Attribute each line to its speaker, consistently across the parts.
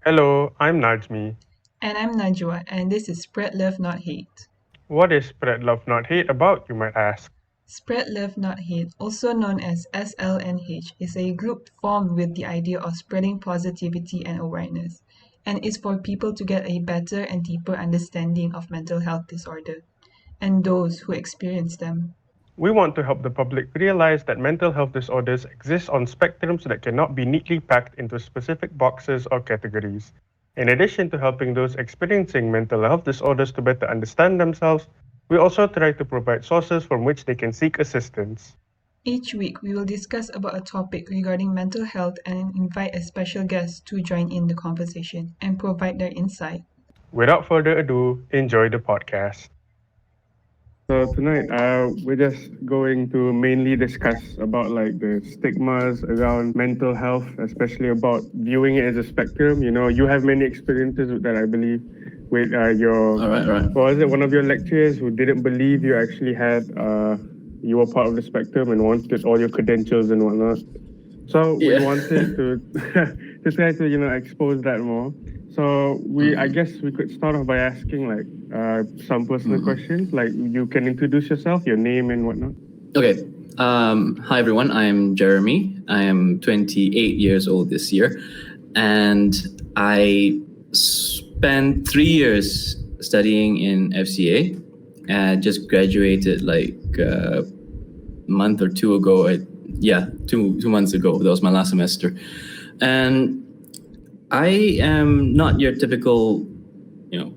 Speaker 1: Hello, I'm Najmi.
Speaker 2: And I'm Najwa, and this is Spread Love Not Hate.
Speaker 1: What is Spread Love Not Hate about, you might ask?
Speaker 2: Spread Love Not Hate, also known as SLNH, is a group formed with the idea of spreading positivity and awareness, and is for people to get a better and deeper understanding of mental health disorder and those who experience them.
Speaker 1: We want to help the public realize that mental health disorders exist on spectrums that cannot be neatly packed into specific boxes or categories. In addition to helping those experiencing mental health disorders to better understand themselves, we also try to provide sources from which they can seek assistance.
Speaker 2: Each week, we will discuss about a topic regarding mental health and invite a special guest to join in the conversation and provide their insight.
Speaker 1: Without further ado, enjoy the podcast. So tonight, we're just going to mainly discuss about like the stigmas around mental health, especially about viewing it as a spectrum. You know, you have many experiences with that, I believe, with your
Speaker 3: All right, all right.
Speaker 1: what was it? One of your lecturers who didn't believe you actually had you were part of the spectrum and wanted all your credentials and whatnot. So we
Speaker 3: Yeah.
Speaker 1: wanted to to try to expose that more. So I guess we could start off by asking like some personal questions. Like you can introduce yourself, your name and whatnot.
Speaker 3: Okay. Hi, everyone. I'm Jeremy. I am 28 years old this year. And I spent 3 years studying in FCA. And just graduated like a month or two ago. Yeah, 2 months ago. That was my last semester. And I am not your typical,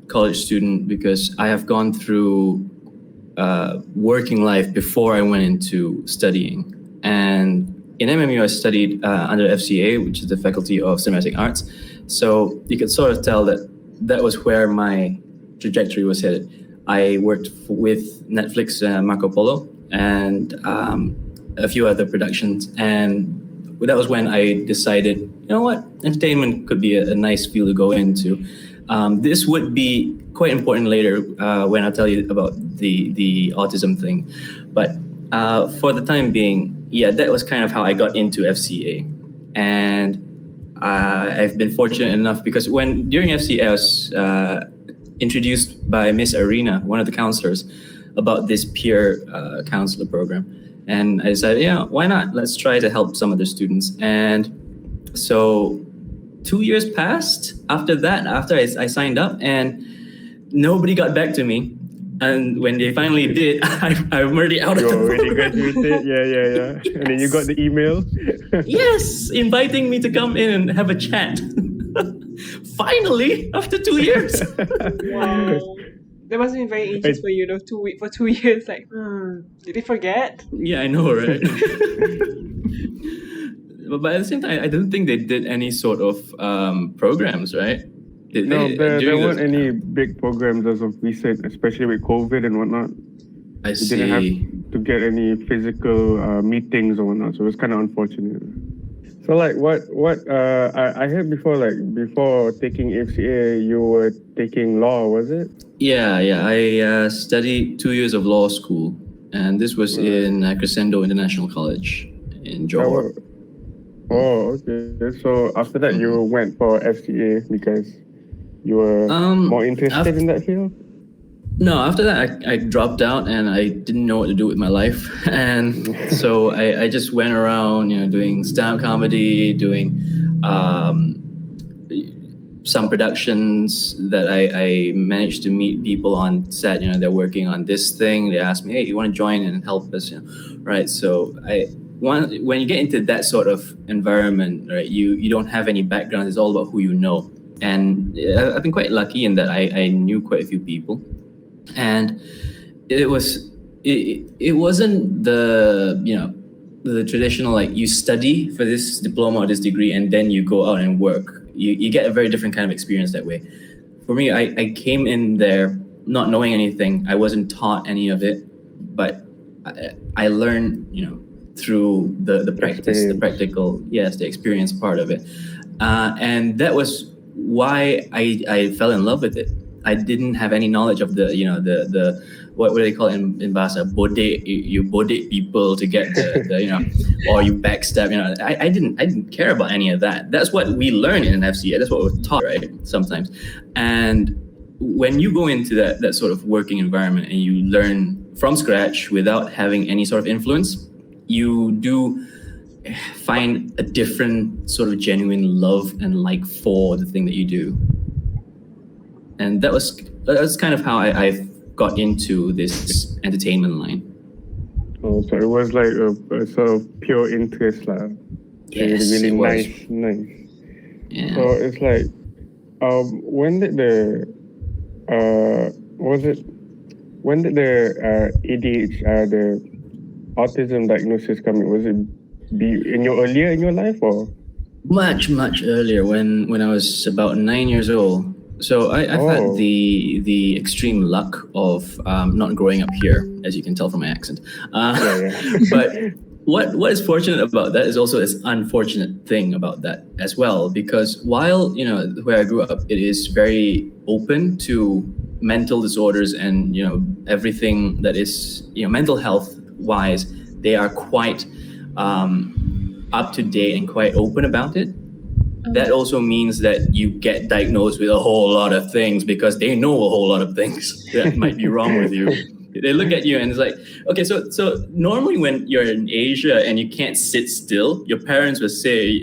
Speaker 3: college student because I have gone through working life before I went into studying. And in MMU, I studied under FCA, which is the Faculty of Cinematic Arts. So you could sort of tell that that was where my trajectory was headed. I worked with Netflix, Marco Polo, and a few other productions. And that was when I decided, you know what, entertainment could be a nice field to go into. This would be quite important later when I tell you about the autism thing. But for the time being, yeah, that was kind of how I got into FCA. And I've been fortunate enough because during FCA, I was introduced by Miss Arena, one of the counselors, about this peer counselor program. And I decided, yeah, why not? Let's try to help some of the students. And so 2 years passed after that, after I signed up, and nobody got back to me. And when they finally did, I'm already out of
Speaker 1: You
Speaker 3: the
Speaker 1: already
Speaker 3: program.
Speaker 1: graduated, yeah. And then you got the email.
Speaker 3: Yes, inviting me to come in and have a chat. Finally, after 2 years.
Speaker 2: Wow. That must have been very anxious for you, though. For 2 years, like, did they forget?
Speaker 3: Yeah, I know, right? But at the same time, I don't think they did any sort of programs, right? Did
Speaker 1: No,
Speaker 3: they,
Speaker 1: there
Speaker 3: during
Speaker 1: weren't
Speaker 3: those-
Speaker 1: any big programs as of recent, especially with COVID and whatnot.
Speaker 3: I
Speaker 1: We didn't have
Speaker 3: see.
Speaker 1: to get any physical meetings or whatnot, so it was kind of unfortunate. So like I heard before, like before taking FCA, you were taking law, was it?
Speaker 3: Yeah. I studied 2 years of law school, and this was in Crescendo International College in Johor.
Speaker 1: Oh, okay. So after that, you went for FCA because you were more interested in that field?
Speaker 3: No, after that, I dropped out and I didn't know what to do with my life. And so I just went around, doing stand-up comedy, doing some productions that I managed to meet people on set. They're working on this thing. They asked me, hey, you want to join and help us? Right. So when you get into that sort of environment, right, you don't have any background. It's all about who you know. And I've been quite lucky in that I knew quite a few people. And it wasn't the traditional, like, you study for this diploma or this degree and then you go out and work. You get a very different kind of experience that way. For me, I came in there not knowing anything. I wasn't taught any of it, but I learned, through the practice, the practical, the experience part of it. And that was why I fell in love with it. I didn't have any knowledge of the what do they call it in Bahasa, bodek. You bodek people to get the or you backstab. I didn't care about any of that. That's what we learn in an FCA. That's what we're taught, right? Sometimes, and when you go into that sort of working environment and you learn from scratch without having any sort of influence, you do find a different sort of genuine love and like for the thing that you do. And that's kind of how I got into this entertainment line.
Speaker 1: Oh, so it was like a sort of pure interest, lah.
Speaker 3: Yes,
Speaker 1: really
Speaker 3: it was.
Speaker 1: nice.
Speaker 3: Yeah.
Speaker 1: So it's like, when did the ADHD, the autism diagnosis come in? Was it earlier in your life, or?
Speaker 3: Much earlier, when I was about 9 years old. So I've had the extreme luck of not growing up here, as you can tell from my accent. But what is fortunate about that is also this unfortunate thing about that as well, because while where I grew up, it is very open to mental disorders and everything that is mental health wise, they are quite up to date and quite open about it. That also means that you get diagnosed with a whole lot of things because they know a whole lot of things that might be wrong with you. They look at you and it's like, okay, so normally when you're in Asia and you can't sit still, your parents will say,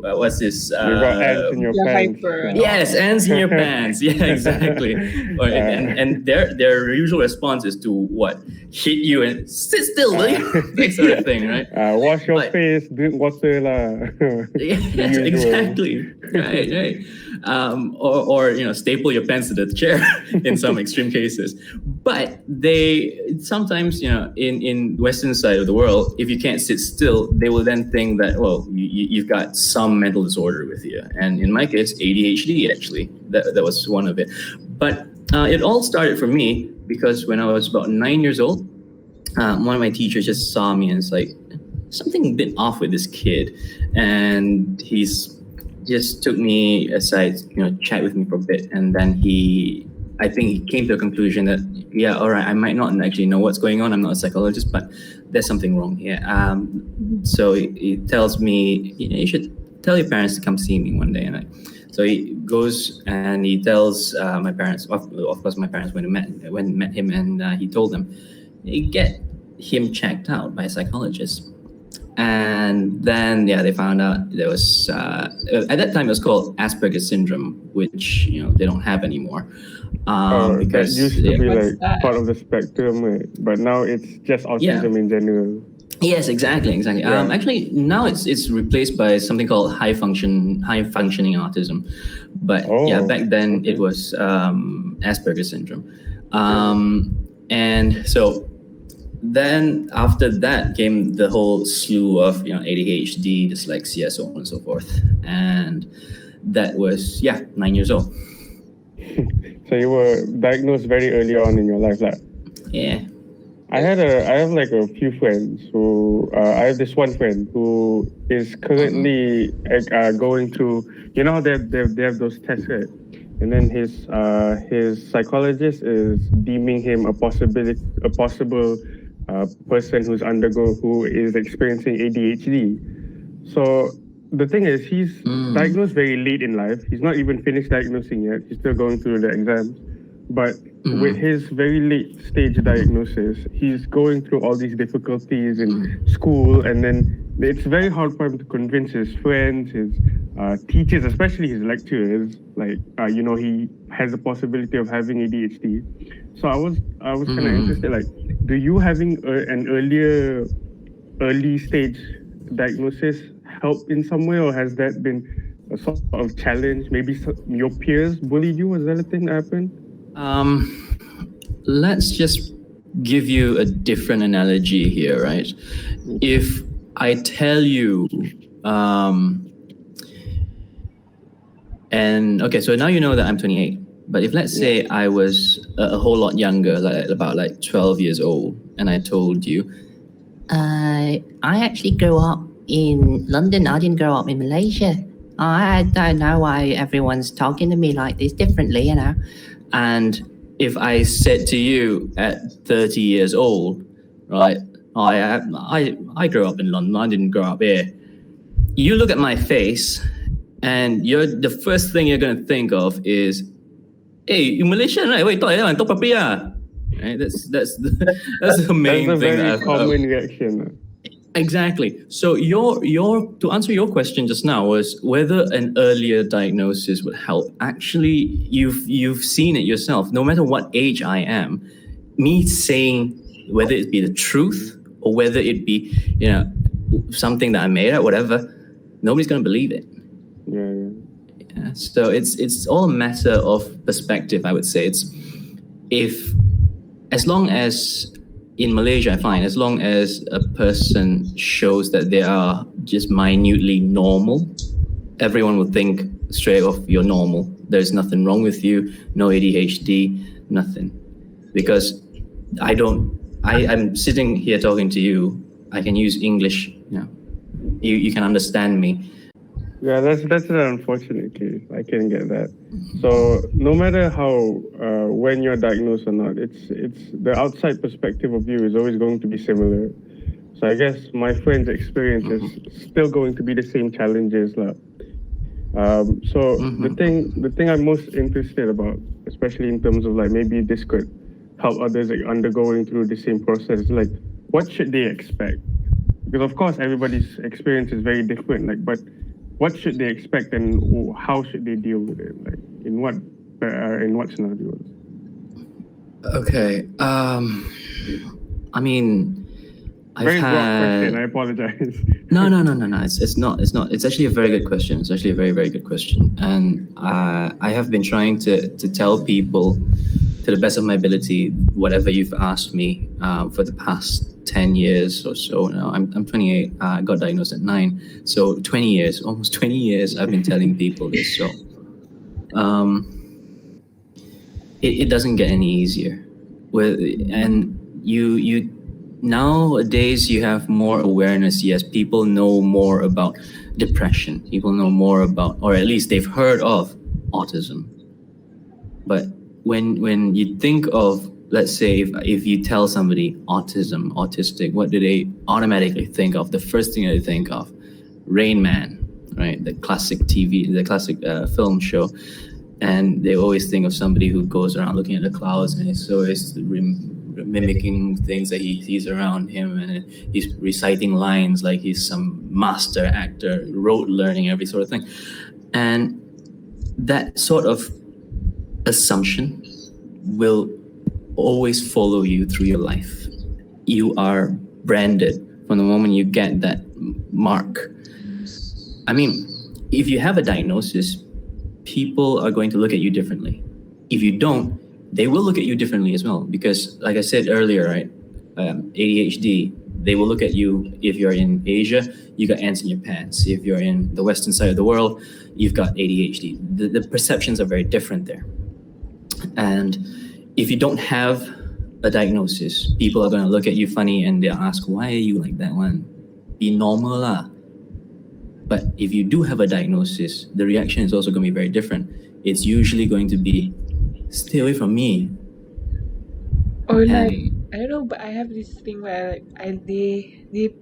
Speaker 3: what's this?
Speaker 1: You got ants in your pants.
Speaker 2: Hyper.
Speaker 3: Yes, ants in your pants. Yeah, exactly. And their usual response is to what? Hit you and sit still, that sort of thing, right?
Speaker 1: Wash your face, drink water, lah.
Speaker 3: Yes, exactly. Right. Or staple your pants to the chair in some extreme cases. But they sometimes, in Western side of the world, if you can't sit still, they will then think that, well, you've got some mental disorder with you. And in my case, ADHD, actually, that was one of it. But it all started for me because when I was about 9 years old, one of my teachers just saw me and it's like, something a bit off with this kid. And he's just took me aside, chat with me for a bit. And then I think he came to a conclusion that, yeah, all right, I might not actually know what's going on. I'm not a psychologist, but there's something wrong here. So he tells me, you should tell your parents to come see me one day. And so he goes and he tells my parents. Of course, my parents went and met him, and he told them, get him checked out by a psychologist. And then, they found out there was, at that time, it was called Asperger syndrome, which, they don't have anymore.
Speaker 1: Because that used to be like part of the spectrum, right? But now it's just autism in general.
Speaker 3: Yes, exactly. Yeah. Actually, now it's replaced by something called high functioning autism. But back then it was Asperger syndrome. And so then after that came the whole slew of ADHD, dyslexia, so on and so forth. And that was 9 years old.
Speaker 1: So you were diagnosed very early on in your life, like?
Speaker 3: Yeah.
Speaker 1: I have like a few friends who I have this one friend who is currently going through, they have those tests, right? And then his psychologist is deeming him a possible person who is experiencing ADHD. So the thing is, he's diagnosed very late in life. He's not even finished diagnosing yet. He's still going through the exams. But with his very late stage diagnosis, he's going through all these difficulties in school. And then it's very hard for him to convince his friends, his teachers, especially his lecturers, like, he has the possibility of having ADHD. So I was kind of interested, like, do you having an early stage diagnosis help in some way, or has that been a sort of challenge? Maybe your peers bullied you? Was that a thing that happened?
Speaker 3: Let's just give you a different analogy here, right? If I tell you, so now you know that I'm 28. But if let's say I was a whole lot younger, about 12 years old, and I told you,
Speaker 4: I actually grew up in London. I didn't grow up in Malaysia.
Speaker 3: I don't know why everyone's talking to me like this differently, you know. And if I said to you at 30 years old, right, I grew up in London, I didn't grow up here. You look at my face, and the first thing you're going to think of is, hey, you Malaysian, right? Wait, talk properly, right? That's the main
Speaker 1: That's a
Speaker 3: thing.
Speaker 1: very common reaction.
Speaker 3: Exactly. So your to answer your question just now was whether an earlier diagnosis would help. Actually, you've seen it yourself. No matter what age I am, me saying whether it be the truth or whether it be something that I made up, whatever, nobody's gonna believe it. Yeah. So it's all a matter of perspective. I would say as long as in Malaysia, I find as long as a person shows that they are just minutely normal, everyone will think straight off you're normal. There's nothing wrong with you, no ADHD, nothing. Because I'm sitting here talking to you, I can use English, you can understand me.
Speaker 1: Yeah, that's an unfortunate case. I can get that. So no matter how when you're diagnosed or not, it's the outside perspective of you is always going to be similar. So I guess my friend's experience is still going to be the same challenges, lah. The thing I'm most interested about, especially in terms of like maybe this could help others like undergoing through the same process, like what should they expect? Because of course everybody's experience is very different. Like, but what should they expect and how should they deal with it? Like in what scenarios?
Speaker 3: Okay. I mean,
Speaker 1: Very broad question. I apologize.
Speaker 3: No. It's not. It's actually a very good question. It's actually a very, very good question. And I have been trying to tell people, to the best of my ability, whatever you've asked me for the past 10 years or so now. I'm 28. I got diagnosed at 9. So 20 years, almost 20 years, I've been telling people this. So it doesn't get any easier. And you nowadays you have more awareness. Yes, people know more about depression. People know more about, or at least they've heard of autism. But when you think of, let's say, if you tell somebody autistic, what do they automatically think of? The first thing they think of, Rain Man, right? The classic film show. And they always think of somebody who goes around looking at the clouds and is always mimicking things that he sees around him, and he's reciting lines like he's some master actor, rote learning, every sort of thing. And that sort of assumption will always follow you through your life. You are branded from the moment you get that mark. I mean, if you have a diagnosis, people are going to look at you differently. If you don't, they will look at you differently as well. Because like I said earlier, right, ADHD, they will look at you. If you're in Asia, you got ants in your pants. If you're in the Western side of the world, you've got ADHD. The perceptions are very different there. And if you don't have a diagnosis, people are going to look at you funny and they'll ask, why are you like that one? Be normal lah. But if you do have a diagnosis, the reaction is also going to be very different. It's usually going to be, stay away from me.
Speaker 2: Or like, I don't know, but I have this thing where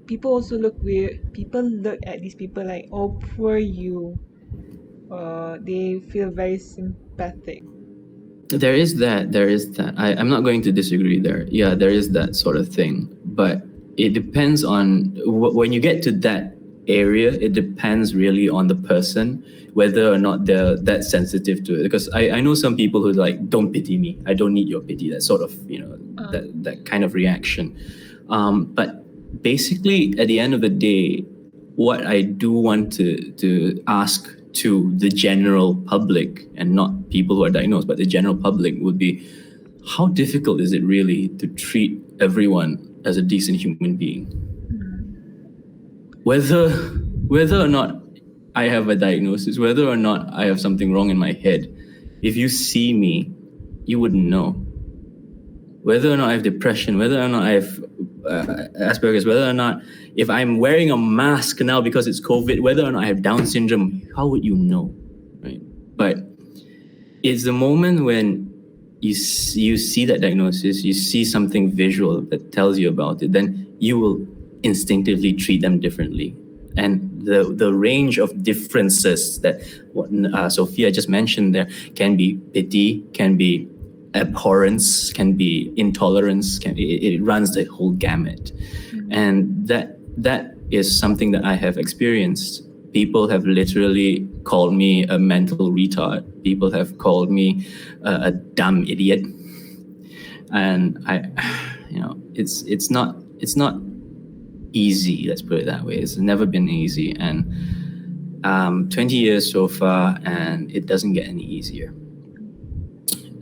Speaker 2: people also look weird. People look at these people like, oh, poor you. They feel very sympathetic.
Speaker 3: There is that. I'm not going to disagree there. Yeah, there is that sort of thing. But it depends on, when you get to that area, it depends really on the person, whether or not they're that sensitive to it. Because I know some people who like, don't pity me, I don't need your pity, that sort of, that kind of reaction. But basically, at the end of the day, what I do want to ask to the general public, and not people who are diagnosed, but the general public, would be, how difficult is it really to treat everyone as a decent human being? Whether or not I have a diagnosis, whether or not I have something wrong in my head, if you see me, you wouldn't know. Whether or not I have depression, whether or not I have Asperger's, whether or not if I'm wearing a mask now because it's COVID, whether or not I have Down syndrome, how would you know, right? But it's the moment when you see that diagnosis, you see something visual that tells you about it, then you will instinctively treat them differently. And the range of differences that what Sophia just mentioned there can be pity, can be abhorrence, can be intolerance, it runs the whole gamut. And that is something that I have experienced. People have literally called me a mental retard. People have called me a dumb idiot. And it's not easy. Let's put it that way. It's never been easy. And 20 years so far, and it doesn't get any easier.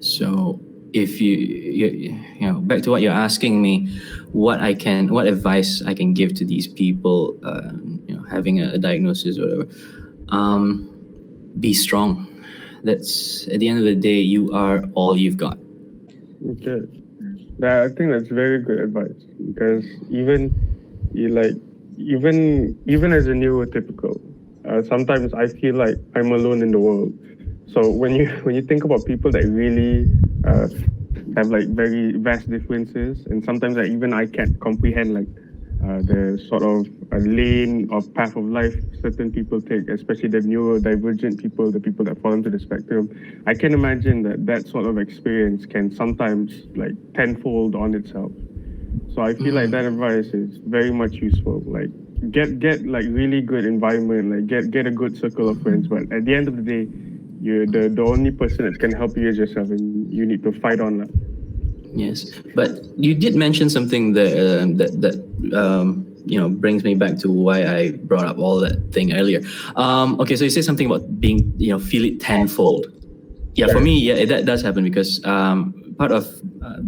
Speaker 3: So if you back to what you're asking me, what advice I can give to these people, having a diagnosis or whatever, be strong. That's at the end of the day, you are all you've got.
Speaker 1: Okay, I think that's very good advice, because even as a neurotypical, sometimes I feel like I'm alone in the world. So when you think about people that really have like very vast differences, and sometimes even I can't comprehend like the sort of lane or path of life certain people take, especially the neurodivergent people, the people that fall into the spectrum. I can imagine that sort of experience can sometimes like tenfold on itself. So I feel like that advice is very much useful. Like get like really good environment, like get a good circle of friends. But at the end of the day, you're the only person that can help you is yourself, and you need to fight on that.
Speaker 3: Yes, but you did mention something that brings me back to why I brought up all that thing earlier. Okay, so you said something about being feel it tenfold. Yeah, for me, that does happen because part of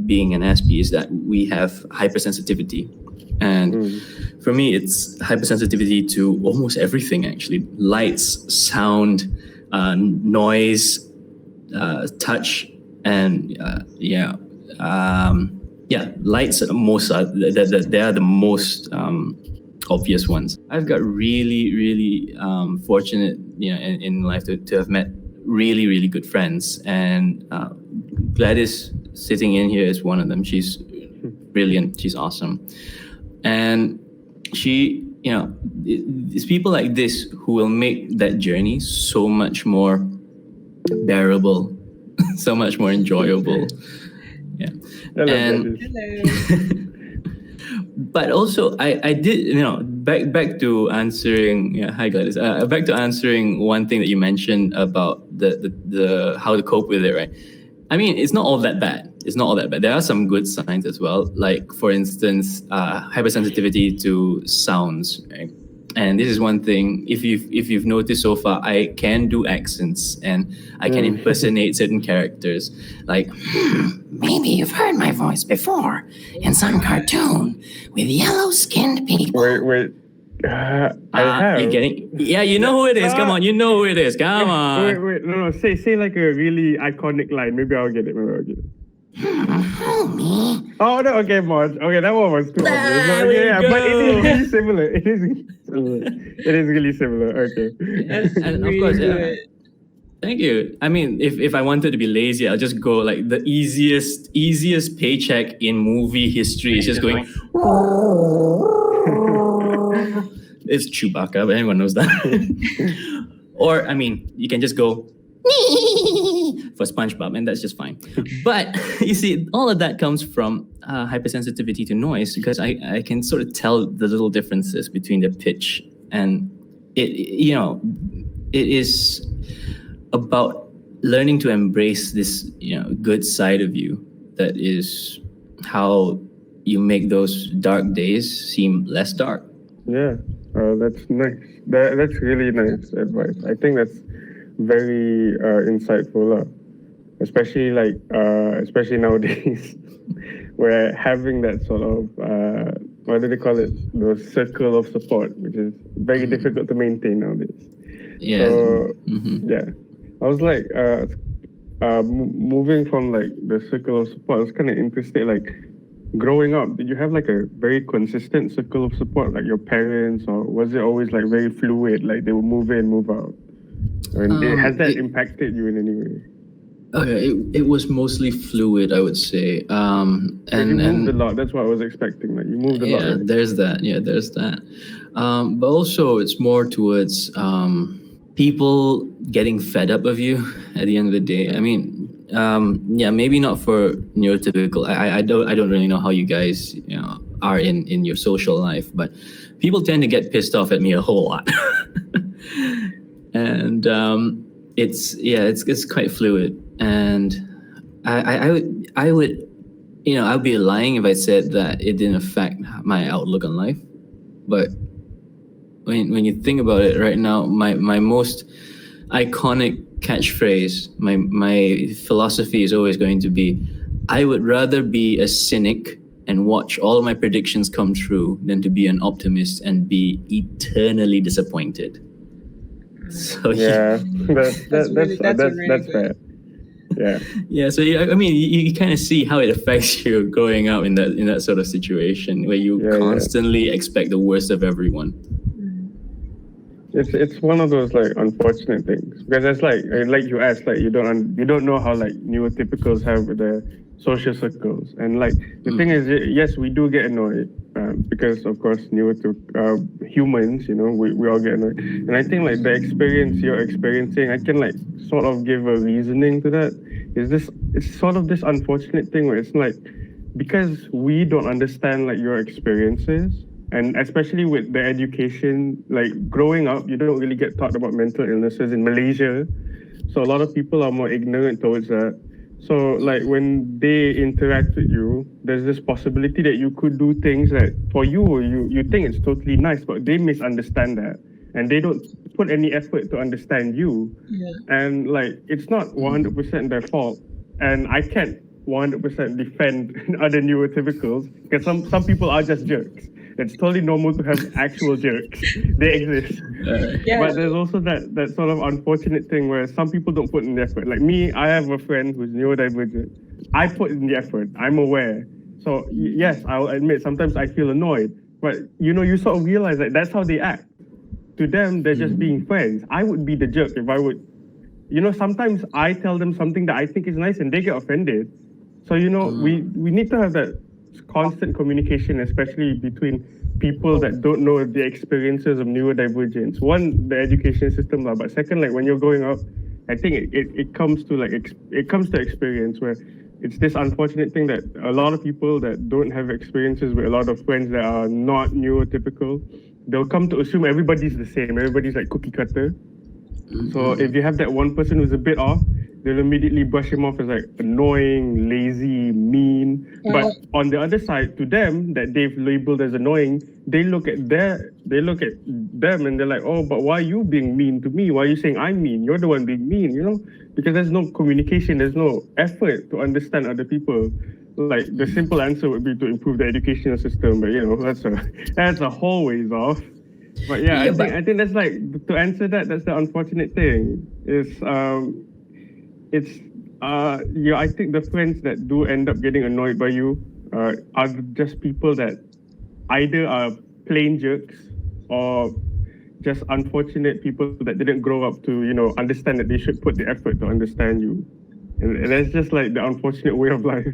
Speaker 3: being an SB is that we have hypersensitivity, and for me, it's hypersensitivity to almost everything actually: lights, sound, noise, touch, and lights are most they are the most obvious ones. I've got really fortunate in life to have met really good friends, and Gladys sitting in here is one of them. She's brilliant, she's awesome, and she it's people like this who will make that journey so much more bearable, so much more enjoyable. Yeah.
Speaker 1: Hello.
Speaker 3: But also I did back to answering hi Gladys, back to answering one thing that you mentioned about the how to cope with it, right? I mean, it's not all that bad. There are some good signs as well, like for instance hypersensitivity to sounds, right? And this is one thing, if you've noticed so far, I can do accents and I can impersonate certain characters. Like, maybe you've heard my voice before in some cartoon with yellow-skinned people.
Speaker 1: Wait. I have.
Speaker 3: You're getting, you know who it is. Come on, you know who it is. Come on.
Speaker 1: Wait. No. Say like a really iconic line. Maybe I'll get it.
Speaker 3: Homie.
Speaker 1: Oh no! Okay, Marge. Okay, that one was too obvious.
Speaker 3: There we
Speaker 1: But it is
Speaker 3: go.
Speaker 1: really similar. It is really similar. Okay.
Speaker 3: And of course, thank you. I mean, if I wanted to be lazy, I'll just go like the easiest paycheck in movie history is just going. It's Chewbacca, but everyone knows that. Or I mean, you can just go for SpongeBob, and that's just fine. But you see, all of that comes from hypersensitivity to noise, because I can sort of tell the little differences between the pitch, and it is about learning to embrace this good side of you. That is how you make those dark days seem less dark.
Speaker 1: Yeah, that's nice. That's really nice advice. I think that's very insightful, especially nowadays, where having that sort of what do they call it? The circle of support, which is very difficult to maintain nowadays.
Speaker 3: Yeah.
Speaker 1: So, yeah, I was like, moving from like the circle of support, I was kind of interested, like, growing up, did you have like a very consistent circle of support, like your parents, or was it always like very fluid, like they would move in, move out? And has that impacted you in any way?
Speaker 3: Okay, it was mostly fluid, I would say.
Speaker 1: You moved a lot. That's what I was expecting. Like you moved a lot.
Speaker 3: Yeah,
Speaker 1: Right?
Speaker 3: there's that. Yeah, there's that. But also, it's more towards people getting fed up of you at the end of the day. I mean, yeah, maybe not for neurotypical. I don't really know how you guys are in your social life, but people tend to get pissed off at me a whole lot, and it's quite fluid. And I would I'd be lying if I said that it didn't affect my outlook on life. But when you think about it right now, my most iconic catchphrase, my philosophy is always going to be, I would rather be a cynic and watch all of my predictions come true than to be an optimist and be eternally disappointed. So
Speaker 1: yeah, that's
Speaker 2: really
Speaker 1: fair. Yeah.
Speaker 3: Yeah. So I mean, you kind of see how it affects you growing up in that sort of situation where you constantly expect the worst of everyone.
Speaker 1: It's one of those like unfortunate things because it's like you asked, like you don't know how like neurotypicals have their social circles, and like the thing is, yes, we do get annoyed because of course humans, we all get annoyed, and I think like the experience you're experiencing, I can like sort of give a reasoning to that. It's sort of this unfortunate thing where it's like because we don't understand like your experiences. And especially with the education, like growing up, you don't really get taught about mental illnesses in Malaysia. So a lot of people are more ignorant towards that. So like when they interact with you, there's this possibility that you could do things that for you think it's totally nice, but they misunderstand that. And they don't put any effort to understand you. Yeah. And like, it's not 100% their fault. And I can't 100% defend other neurotypicals because some people are just jerks. It's totally normal to have actual jerks. They exist. But there's also that sort of unfortunate thing where some people don't put in the effort. Like me, I have a friend who's neurodivergent. I put in the effort. I'm aware. So yes, I'll admit sometimes I feel annoyed. But you sort of realize that that's how they act. To them, they're just being friends. I would be the jerk if I would. Sometimes I tell them something that I think is nice and they get offended. So we need to have that constant communication, especially between people that don't know the experiences of neurodivergence. One, the education system, but second, like when you're growing up, I think it comes to experience where it's this unfortunate thing that a lot of people that don't have experiences with a lot of friends that are not neurotypical, they'll come to assume everybody's the same. Everybody's like cookie cutter. So if you have that one person who's a bit off, they'll immediately brush him off as like annoying, lazy, mean. But on the other side, to them that they've labeled as annoying, they look at them and they're like, oh, but why are you being mean to me? Why are you saying I'm mean? You're the one being mean, Because there's no communication, there's no effort to understand other people. Like the simple answer would be to improve the educational system, but that's a whole ways off. But I think that's like, to answer that, that's the unfortunate thing. I think the friends that do end up getting annoyed by you are just people that either are plain jerks or just unfortunate people that didn't grow up to, understand that they should put the effort to understand you. And that's just like the unfortunate way of life.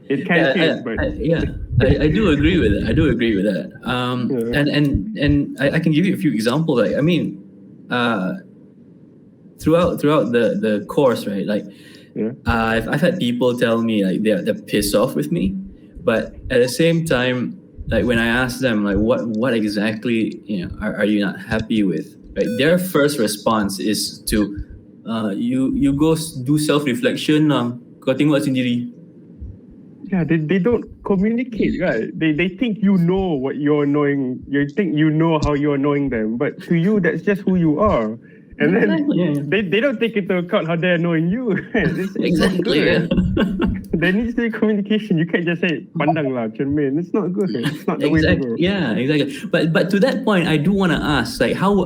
Speaker 1: It can change, but
Speaker 3: I do agree with it. And I can give you a few examples. Like, I mean, throughout the course, right? Like, I've had people tell me like they're pissed off with me, but at the same time, like when I ask them like what exactly are you not happy with? Right? Their first response is to you go do self-reflection now. Kau tengok sendiri.
Speaker 1: Yeah, they don't communicate, right? They think you know what you're annoying. You think you know how you're annoying them, but to you, that's just who you are. And then
Speaker 3: Exactly, yeah.
Speaker 1: they don't take into account how they're annoying you. Right? It's not
Speaker 3: Exactly.
Speaker 1: good.
Speaker 3: Yeah.
Speaker 1: There needs to be communication. You can't just say pandang lah, cermin. It's not good. It's not the way to
Speaker 3: Exactly.
Speaker 1: go.
Speaker 3: Yeah, exactly. But to that point, I do want to ask, like, how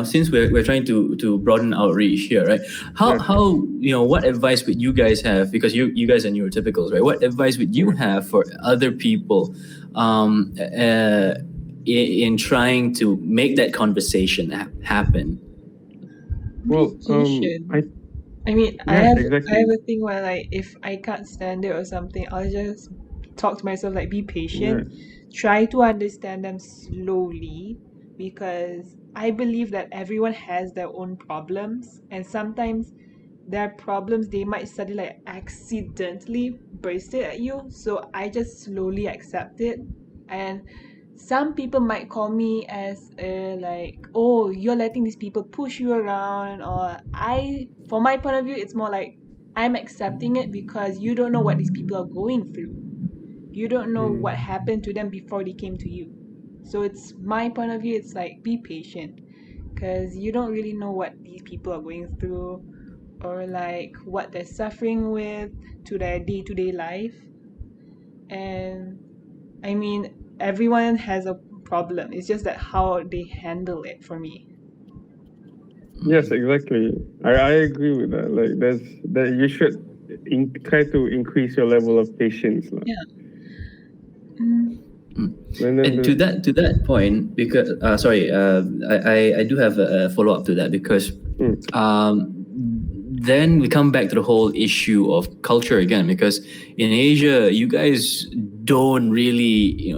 Speaker 3: since we're trying to broaden our reach here, right? How what advice would you guys have, because you guys are neurotypicals, right? What advice would you have for other people, in trying to make that conversation happen?
Speaker 1: Well,
Speaker 2: I mean, I
Speaker 1: yeah,
Speaker 2: have
Speaker 1: exactly.
Speaker 2: a thing where like if I can't stand it or something, I'll just talk to myself like be patient, try to understand them slowly, because I believe that everyone has their own problems, and sometimes their problems they might suddenly like accidentally burst it at you. So I just slowly accept it, and some people might call me as like, oh, you're letting these people push you around, or for my point of view, it's more like I'm accepting it because you don't know what these people are going through. You don't know what happened to them before they came to you. So it's my point of view, it's like be patient, because you don't really know what these people are going through, or like what they're suffering with to their day-to-day life. And I mean, everyone has a problem. It's just that how they handle it for me.
Speaker 1: Yes, exactly. I agree with that. Like, that you should try to increase your level of patience. Lah.
Speaker 2: Yeah. Mm.
Speaker 3: And to that point, because I do have a follow up to that, because then we come back to the whole issue of culture again, because in Asia, you guys don't really,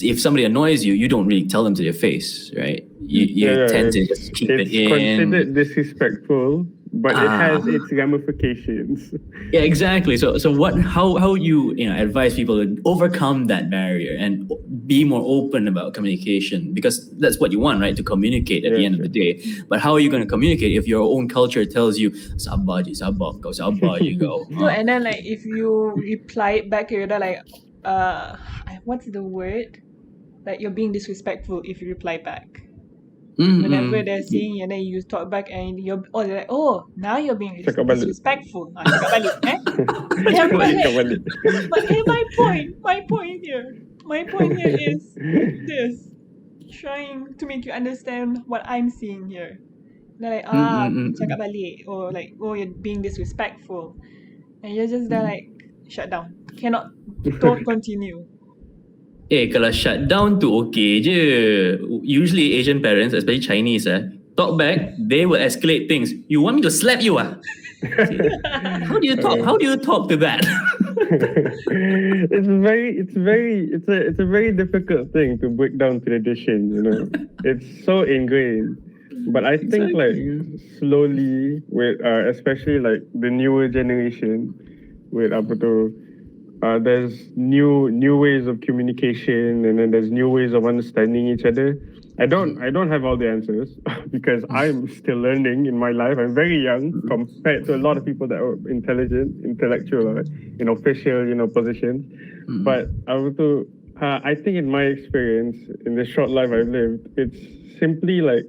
Speaker 3: if somebody annoys you, you don't really tell them to their face, right? You tend to just keep it in.
Speaker 1: It's considered disrespectful, but it has its ramifications.
Speaker 3: Yeah, exactly. So how you advise people to overcome that barrier and be more open about communication, because that's what you want, right? To communicate at the end of the day. But how are you going to communicate if your own culture tells you sabar je, sabar, kau sabar je kau.
Speaker 2: So and then like if you reply it back, you're like, what's the word? Like you're being disrespectful if you reply back. Whenever they're saying, and then you talk back, and they're like, oh, now you're being disrespectful. Cakap balik, eh? But my point here is this: trying to make you understand what I'm saying here. They're like, cakap balik, or like, oh, you're being disrespectful, and you're just there like, shut down. Don't continue.
Speaker 3: Kalau shut down tu okay je. Usually Asian parents, especially Chinese, talk back, they will escalate things. You want me to slap you? How do you talk? How do you talk to that?
Speaker 1: It's a very difficult thing to break down tradition. It's so ingrained. But I think like slowly, with especially like the newer generation, with there's new ways of communication, and then there's new ways of understanding each other. I don't have all the answers because I'm still learning in my life. I'm very young compared to a lot of people that are intellectual, official, positions. But I think in my experience, in the short life I've lived, it's simply like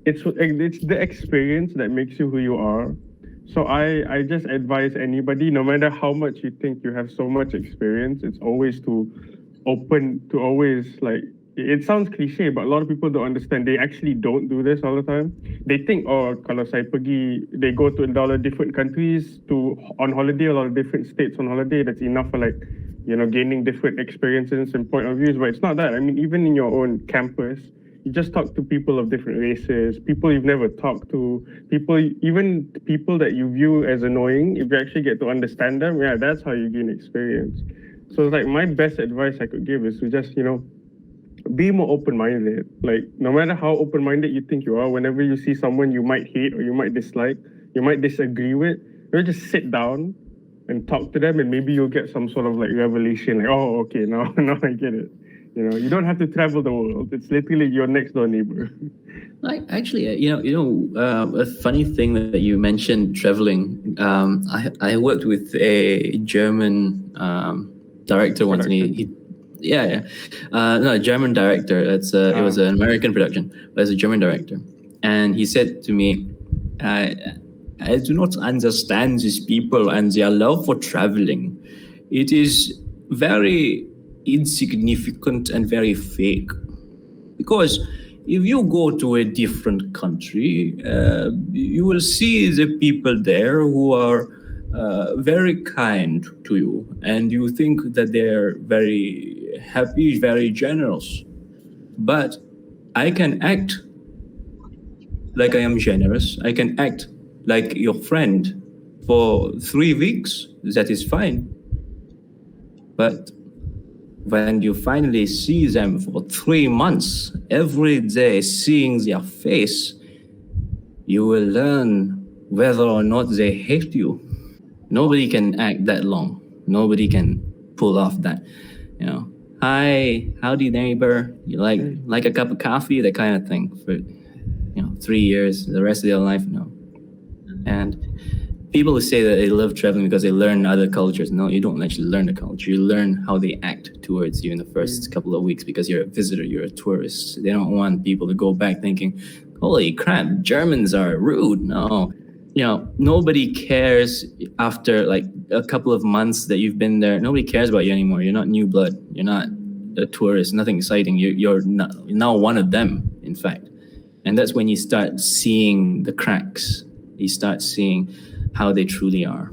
Speaker 1: it's the experience that makes you who you are. So I just advise anybody, no matter how much you think you have so much experience, it's always always like, it sounds cliche, but a lot of people don't understand. They actually don't do this all the time. They think, oh, kalau saya pergi, they go to a lot of different countries on holiday, a lot of different states on holiday. That's enough for like, gaining different experiences and point of views. But it's not that. I mean, even in your own campus, you just talk to people of different races, people you've never talked to, even people that you view as annoying. If you actually get to understand them, that's how you gain experience. So it's like my best advice I could give is to just, be more open-minded. Like, no matter how open-minded you think you are, whenever you see someone you might hate or you might dislike, you might disagree with, just sit down and talk to them, and maybe you'll get some sort of like revelation, like, oh, okay, now I get it. You don't have to travel the world. It's literally your next door neighbor.
Speaker 3: Like, actually, a funny thing that you mentioned, traveling. I worked with a German director once, and a German director. It was an American production, but it's a German director, And he said to me, I do not understand these people and their love for traveling. It is very insignificant and very fake. Because if you go to a different country, you will see the people there who are very kind to you, and you think that they're very happy, very generous. But I can act like I am generous. I can act like your friend for 3 weeks. That is fine. But when you finally see them for 3 months, every day seeing their face, you will learn whether or not they hate you. Nobody can act that long. Nobody can pull off that, hi, howdy neighbor, you like a cup of coffee, that kind of thing for 3 years, the rest of their life, no. And people who say that they love traveling because they learn other cultures. No, you don't actually learn the culture. You learn how they act towards you in the first couple of weeks because you're a visitor, you're a tourist. They don't want people to go back thinking, holy crap, Germans are rude. No. Nobody cares after like a couple of months that you've been there. Nobody cares about you anymore. You're not new blood. You're not a tourist, nothing exciting. You're now one of them, in fact. And that's when you start seeing the cracks. You start seeing how they truly are.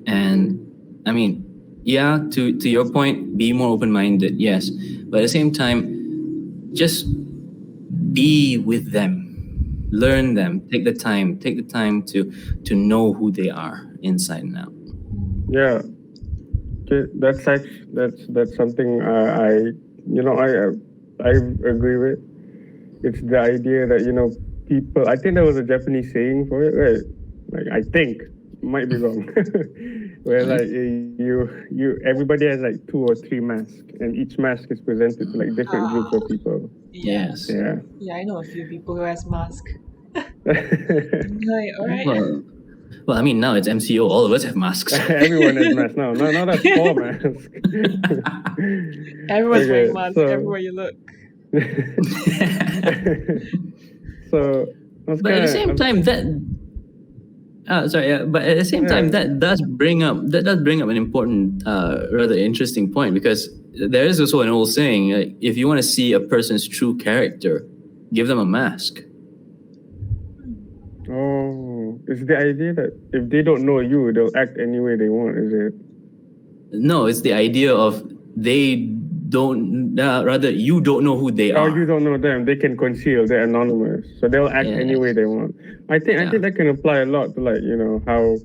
Speaker 3: And I mean, yeah, to your point, be more open-minded, yes. But at the same time, just be with them. Learn them. Take the time to know who they are inside and out.
Speaker 1: Yeah. Okay, that's something I agree with. It's the idea that people. I think there was a Japanese saying for it, right? Like I think, might be wrong, where like you everybody has like 2 or 3 masks, and each mask is presented to like different groups of people.
Speaker 3: Yes.
Speaker 1: Yeah.
Speaker 2: Yeah, I know a few people who has masks. Like, all right.
Speaker 3: Well, I mean, now it's MCO. All of us have masks.
Speaker 1: Everyone has masks now. No, that's 4 masks.
Speaker 2: Everyone's
Speaker 1: Okay,
Speaker 2: wearing masks
Speaker 1: so-
Speaker 2: everywhere you look.
Speaker 1: So,
Speaker 3: But at the same time, that but at the same time, that does bring up an important, rather interesting point, because there is also an old saying: if you want to see a person's true character, give them a mask.
Speaker 1: oh, it's the idea that if they don't know you, they'll act any way they want. Is it?
Speaker 3: No, it's the idea of they don't. Rather, you don't know who they
Speaker 1: Oh,
Speaker 3: are.
Speaker 1: you don't know them. They can conceal. They're anonymous, so they'll act any way they want. I think that can apply a lot to like how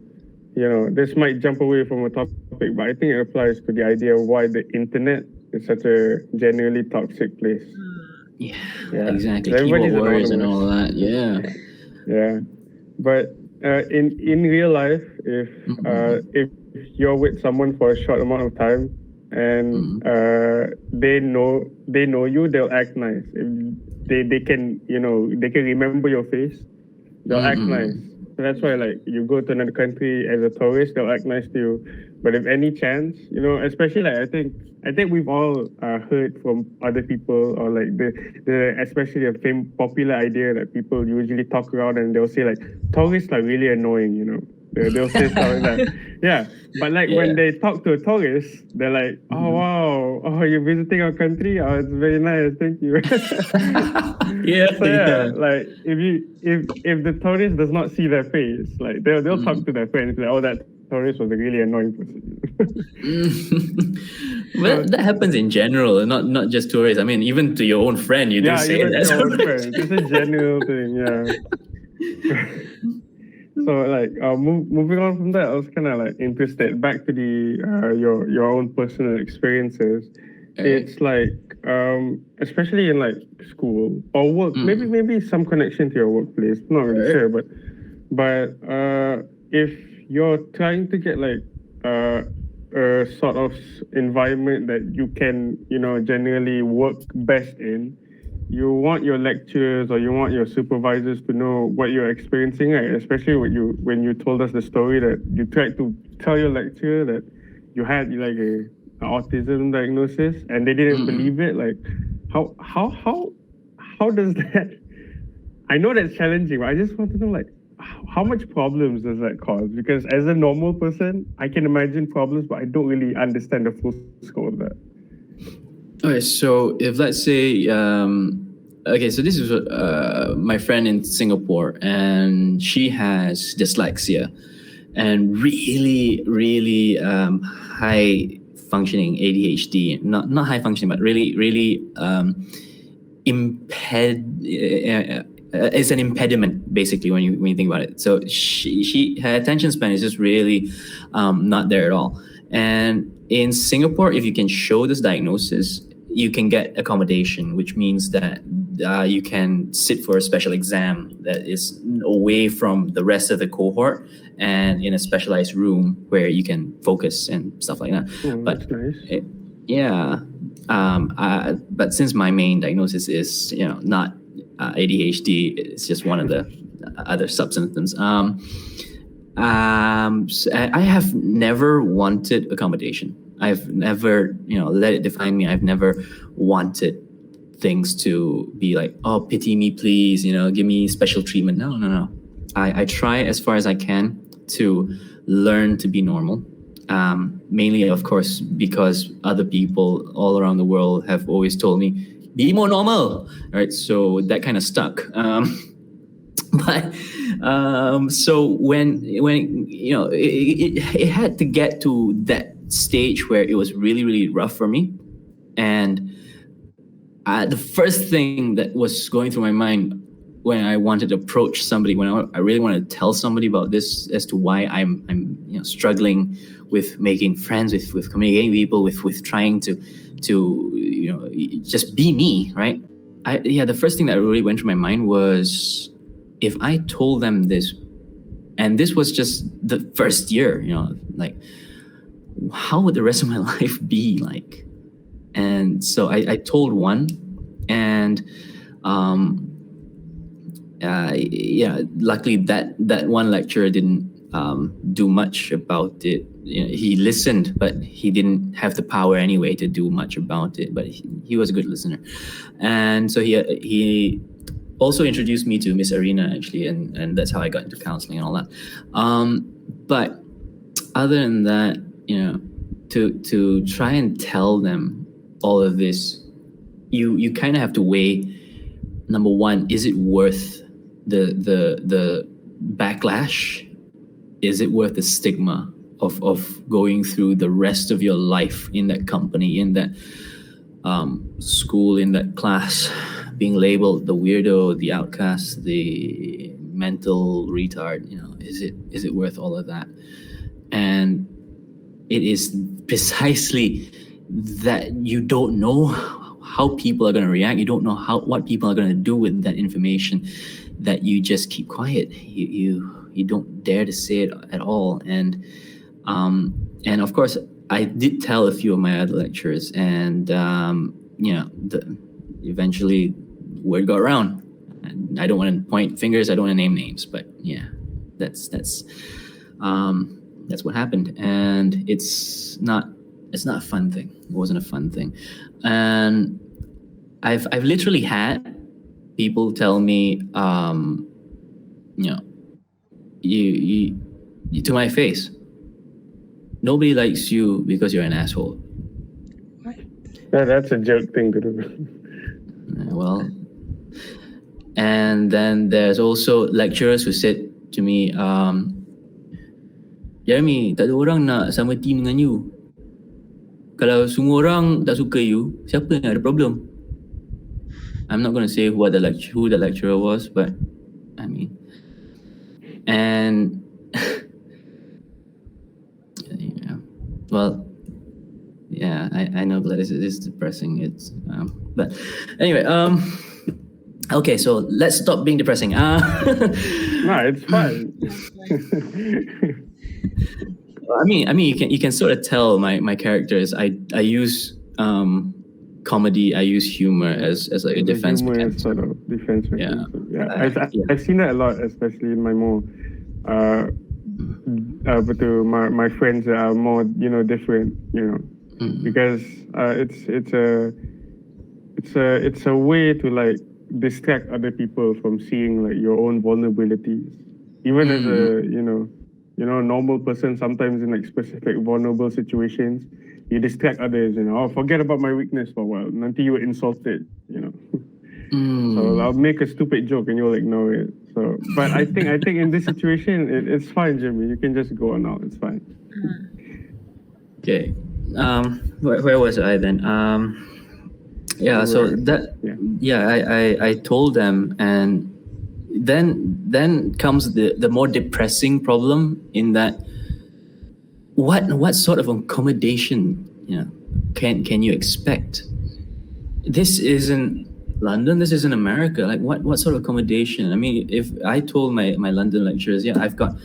Speaker 1: this might jump away from a topic, but I think it applies to the idea of why the internet is such a generally toxic place.
Speaker 3: Yeah,
Speaker 1: Yeah.
Speaker 3: exactly.
Speaker 1: So everybody's
Speaker 3: Keyboard warriors and
Speaker 1: anonymous.
Speaker 3: all that. Yeah.
Speaker 1: Yeah, but in real life, if you're with someone for a short amount of time and they know you, they'll act nice. If they can remember your face, they'll act nice. So that's why like you go to another country as a tourist, they'll act nice to you. But if any chance, especially like I think we've all heard from other people, or like the especially the popular idea that people usually talk around, and they'll say like tourists are really annoying. They'll say stuff like that. Yeah, but like when they talk to a tourist, they're like, oh wow, oh you're visiting our country, oh it's very nice, thank you. So like if the tourist does not see their face, like they'll talk to their friends like, oh that tourist was a really annoying person.
Speaker 3: Well, that happens in general, not just tourists. I mean, even to your own friend, you do say
Speaker 1: even
Speaker 3: that.
Speaker 1: to your own friends. It's a general thing, yeah. So like moving on from that, I was kind of like interested back to the your own personal experiences. It's like especially in like school or work, maybe some connection to your workplace. Not really sure, but if you're trying to get like a sort of environment that you can generally work best in, you want your lecturers or you want your supervisors to know what you're experiencing, right? Especially when you told us the story that you tried to tell your lecturer that you had like an autism diagnosis and they didn't believe it. Like how does that I know that's challenging, but I just want to know like how much problems does that cause? Because as a normal person, I can imagine problems, but I don't really understand the full scope of that.
Speaker 3: Okay, so if let's say, okay, so this is my friend in Singapore, and she has dyslexia, and really high functioning ADHD, not high functioning, but really it's an impediment basically when you think about it. So she her attention span is just really not there at all. And in Singapore, if you can show this diagnosis, you can get accommodation, which means that you can sit for a special exam that is away from the rest of the cohort and in a specialized room where you can focus and stuff like that.
Speaker 1: That's nice.
Speaker 3: Yeah. But since my main diagnosis is, not ADHD, it's just one of the other subsymptoms. So I have never wanted accommodation. I've never, let it define me. I've never wanted things to be like, oh, pity me, please, give me special treatment. No. I try as far as I can to learn to be normal. Mainly, of course, because other people all around the world have always told me, be more normal, right? So that kind of stuck. But so when it had to get to that stage where it was really rough for me, and the first thing that was going through my mind when I wanted to approach somebody, when I really wanted to tell somebody about this as to why I'm struggling with making friends, with communicating with people, with trying to just be me, right? The first thing that really went through my mind was, if I told them this, and this was just the first year, like, how would the rest of my life be like? And so I told one, and luckily that one lecturer didn't do much about it. He listened, but he didn't have the power anyway to do much about it. But he was a good listener, and so he also introduced me to Miss Arena, actually, and that's how I got into counseling and all that. But other than that, to try and tell them all of this, you kind of have to weigh, number one, is it worth the backlash? Is it worth the stigma of going through the rest of your life in that company, in that school, in that class, being labeled the weirdo, the outcast, the mental retard? Is it worth all of that? And it is precisely that you don't know how people are going to react. You don't know what people are going to do with that information, that you just keep quiet. You don't dare to say it at all. And of course, I did tell a few of my other lecturers, and eventually word got around. And I don't want to point fingers. I don't want to name names, but yeah, that's what happened. And it's not a fun thing. It wasn't a fun thing. And I've literally had people tell me, you to my face, nobody likes you because you're an asshole.
Speaker 1: That's a joke thing to do.
Speaker 3: Well, and then there's also lecturers who said to me, Jeremy, tak ada orang nak sama team dengan you. Kalau semua orang tak suka you, siapa yang ada problem? I'm not going to say who the lecturer was, but I mean, and I know that it's depressing. It's but anyway, okay, so let's stop being depressing.
Speaker 1: No, it's fun.
Speaker 3: I mean, you can sort of tell my characters. I use comedy. I use humor as like a defense mechanism.
Speaker 1: Sort of defense mechanism.
Speaker 3: Yeah.
Speaker 1: I've seen that a lot, especially in my more my friends that are more different, because it's a way to like distract other people from seeing like your own vulnerabilities. Even as a normal person, sometimes in like specific vulnerable situations, you distract others. Oh, forget about my weakness for a while until you were insulted. So I'll make a stupid joke and you'll ignore it. So, but I think in this situation, it's fine, Jimmy. You can just go on out. It's fine.
Speaker 3: Okay. Where was I then? Yeah. So that. Yeah. I told them, and then comes the more depressing problem in that what sort of accommodation can you expect? This isn't London, this isn't America. Like what sort of accommodation? I mean, if I told my London lecturers, I've got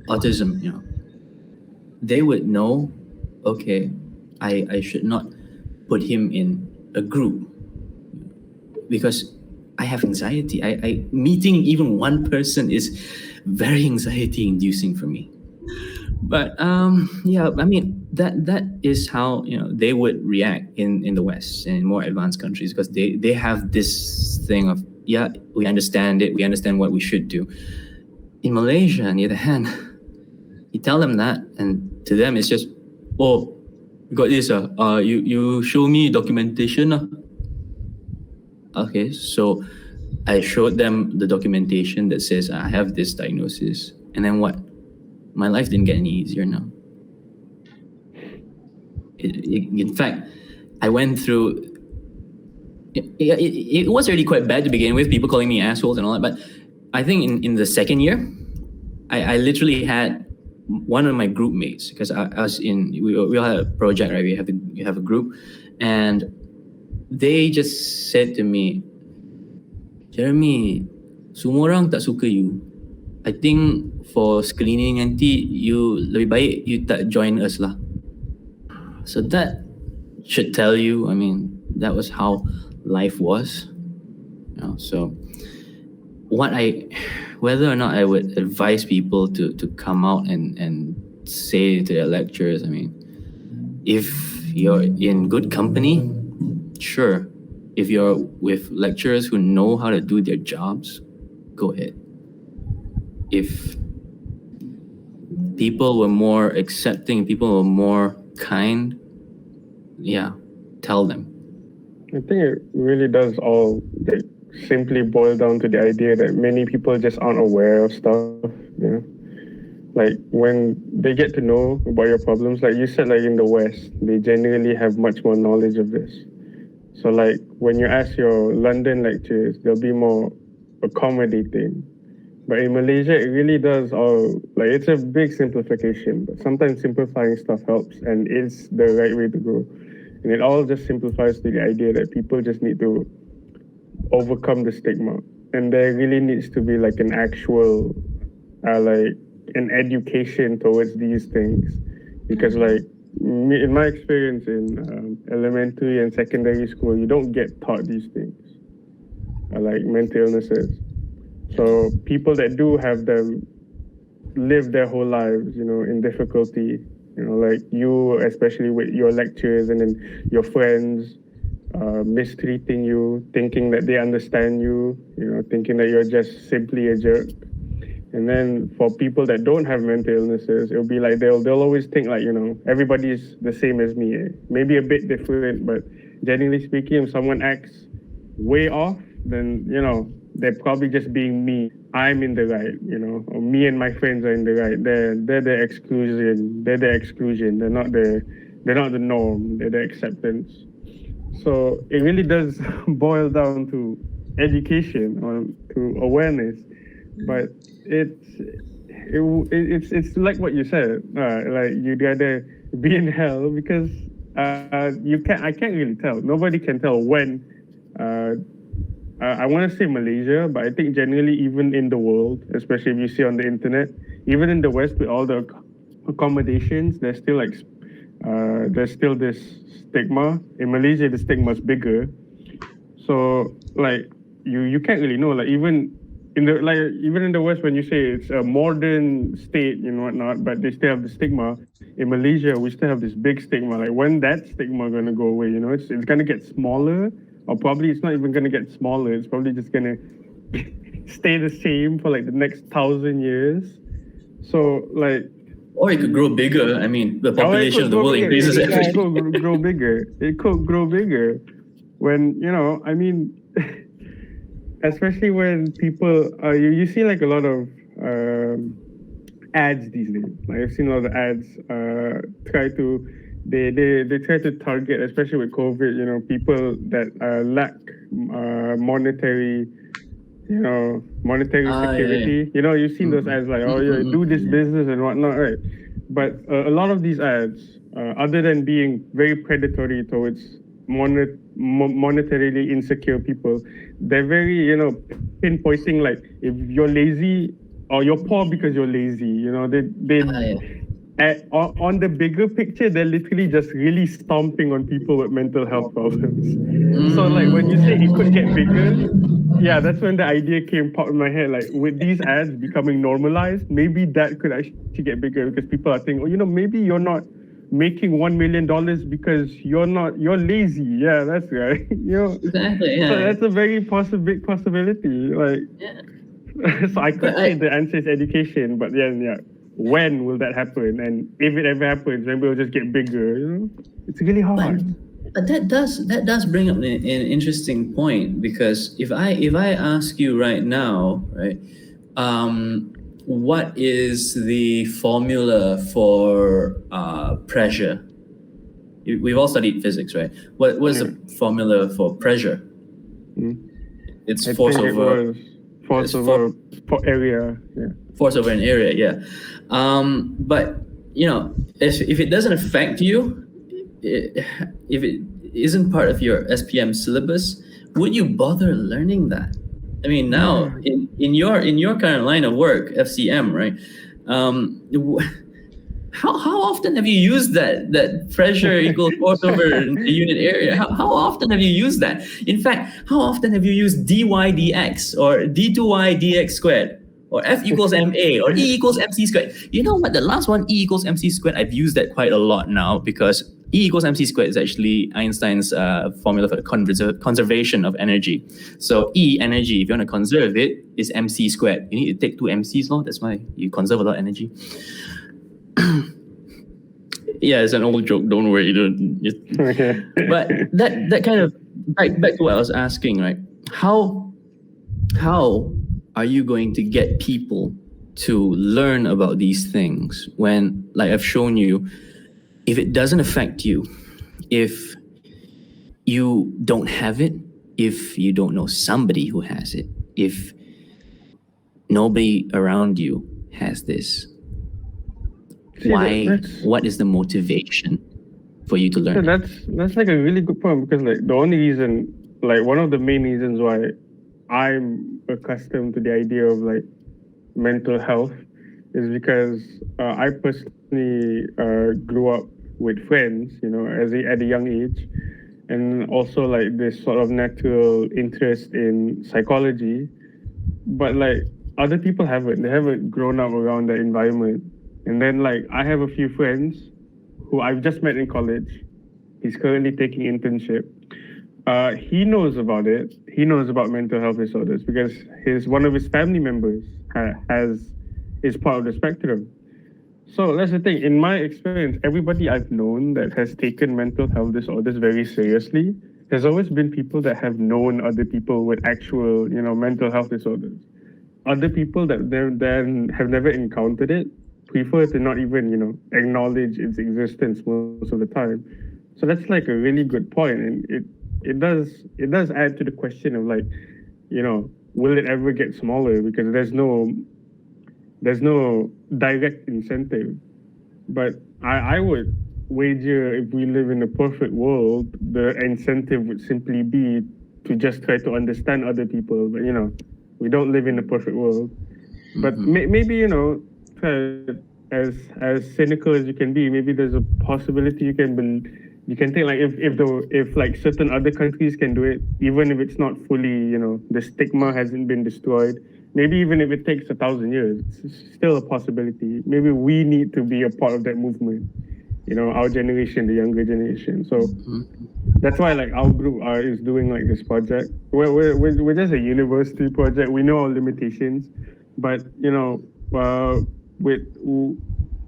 Speaker 3: autism, they would know, okay, I should not put him in a group because I have anxiety. I meeting even one person is very anxiety inducing for me. But I mean that is how they would react in the West and in more advanced countries, because they have this thing of we understand it, we understand what we should do. In Malaysia, on the other hand, you tell them that, and to them it's just, oh, you got this, you show me documentation. Okay, so I showed them the documentation that says I have this diagnosis, and then what? My life didn't get any easier now. In fact, I went through. It was already quite bad to begin with, people calling me assholes and all that. But I think in the second year, I literally had one of my group mates, because I was we all had a project, right? We have a group, and they just said to me, Jeremy, semua orang tak suka you. I think for screening nanti you lebih baik you tak join us lah. So that should tell you, I mean, that was how life was. So whether or not I would advise people to come out and say to their lecturers, I mean, if you're in good company, sure. If you're with lecturers who know how to do their jobs, go ahead. If people were more accepting, people were more kind, tell them.
Speaker 1: I think it really does all simply boil down to the idea that many people just aren't aware of stuff. Like when they get to know about your problems, like you said, like in the West, they generally have much more knowledge of this. So like when you ask your London lecturers, they'll be more accommodating. But in Malaysia, it really does all, like it's a big simplification, but sometimes simplifying stuff helps, and it's the right way to go. And it all just simplifies to the idea that people just need to overcome the stigma. And there really needs to be like an actual, an education towards these things. Because like, in my experience in elementary and secondary school, you don't get taught these things, like mental illnesses. So people that do have them live their whole lives, in difficulty, like you, especially with your lecturers and then your friends mistreating you, thinking that they understand you, thinking that you're just simply a jerk. And then for people that don't have mental illnesses, it'll be like they'll always think like, everybody's the same as me. Maybe a bit different, but generally speaking, if someone acts way off, then, they're probably just being me. I'm in the right, or me and my friends are in the right. They're the exclusion. They're the exclusion. They're not the norm. They're the acceptance. So it really does boil down to education or to awareness. But it's like what you said. Like you'd rather be in hell because I can't really tell. Nobody can tell when. I want to say Malaysia, but I think generally even in the world, especially if you see on the internet, even in the West with all the accommodations, there's still this stigma. In Malaysia, the stigma is bigger. So like you can't really know. Like even in the West, when you say it's a modern state, whatnot, but they still have the stigma. In Malaysia, we still have this big stigma. Like when that stigma gonna go away? It's gonna get smaller, or probably it's not even going to get smaller. It's probably just going to stay the same for like the next 1,000 years. So like,
Speaker 3: or it could grow bigger. I mean, the population of the world increases
Speaker 1: It
Speaker 3: every
Speaker 1: could grow bigger. It could grow bigger. When, I mean, especially when people, you see like a lot of ads these days. Like I've seen a lot of ads they try to target, especially with COVID, people that lack monetary security.
Speaker 3: Yeah.
Speaker 1: You've seen those ads like, oh yeah, do this business and whatnot, right? But a lot of these ads, other than being very predatory towards monetarily insecure people, they're very, pinpointing like if you're lazy or you're poor because you're lazy. On the bigger picture, they're literally just really stomping on people with mental health problems. So like when you say it could get bigger, yeah, that's when the idea popped in my head. Like with these ads becoming normalized, maybe that could actually get bigger because people are thinking, maybe you're not making $1 million because you're lazy. Yeah, that's right.
Speaker 3: Exactly. Yeah.
Speaker 1: So that's a very big possibility. Like,
Speaker 3: Yeah.
Speaker 1: So I could say the answer is education, but then when will that happen? And if it ever happens, maybe it'll just get bigger. It's really hard.
Speaker 3: But that does bring up an interesting point, because if I ask you right now, right, what is the formula for pressure? We've all studied physics, right? What is the formula for pressure? It's force over area. Yeah. Force over an area, yeah. But if it doesn't affect you, if it isn't part of your SPM syllabus, would you bother learning that? I mean, now in your current line of work, FCM, right? How often have you used that pressure equals force over the unit area? How often have you used that? In fact, how often have you used dy dx or d2y dx squared? Or F equals MA, or E equals MC squared. You know what? The last one, E equals MC squared, I've used that quite a lot now, because E equals MC squared is actually Einstein's formula for the conservation of energy. So E, energy, if you want to conserve it, is MC squared. You need to take two MCs, no? That's why you conserve a lot of energy. Yeah, it's an old joke. Don't worry. Okay. But that kind of back to what I was asking, right? How are you going to get people to learn about these things when, like I've shown you, if it doesn't affect you, if you don't have it, if you don't know somebody who has it, if nobody around you has this, what is the motivation for you to learn?
Speaker 1: That's like a really good point, because like the only reason, like one of the main reasons why I'm accustomed to the idea of like mental health is because I personally grew up with friends, at a young age, and also like this sort of natural interest in psychology. But like other people they haven't grown up around that environment. And then like I have a few friends who I've just met in college. He's currently taking internship. He knows about it. He knows about mental health disorders because one of his family members is part of the spectrum. So that's the thing. In my experience, everybody I've known that has taken mental health disorders very seriously, there's always been people that have known other people with actual, mental health disorders. Other people that then have never encountered it prefer to not even, acknowledge its existence most of the time. So that's like a really good point, and it does add to the question of like, will it ever get smaller? Because there's no direct incentive. But I would wager if we live in a perfect world, the incentive would simply be to just try to understand other people. But we don't live in a perfect world. But maybe as cynical as you can be, maybe there's a possibility you can think like if like certain other countries can do it, even if it's not fully, the stigma hasn't been destroyed. Maybe even if it takes 1,000 years, it's still a possibility. Maybe we need to be a part of that movement. Our generation, the younger generation. So that's why like our group is doing like this project. We're just a university project. We know our limitations, but with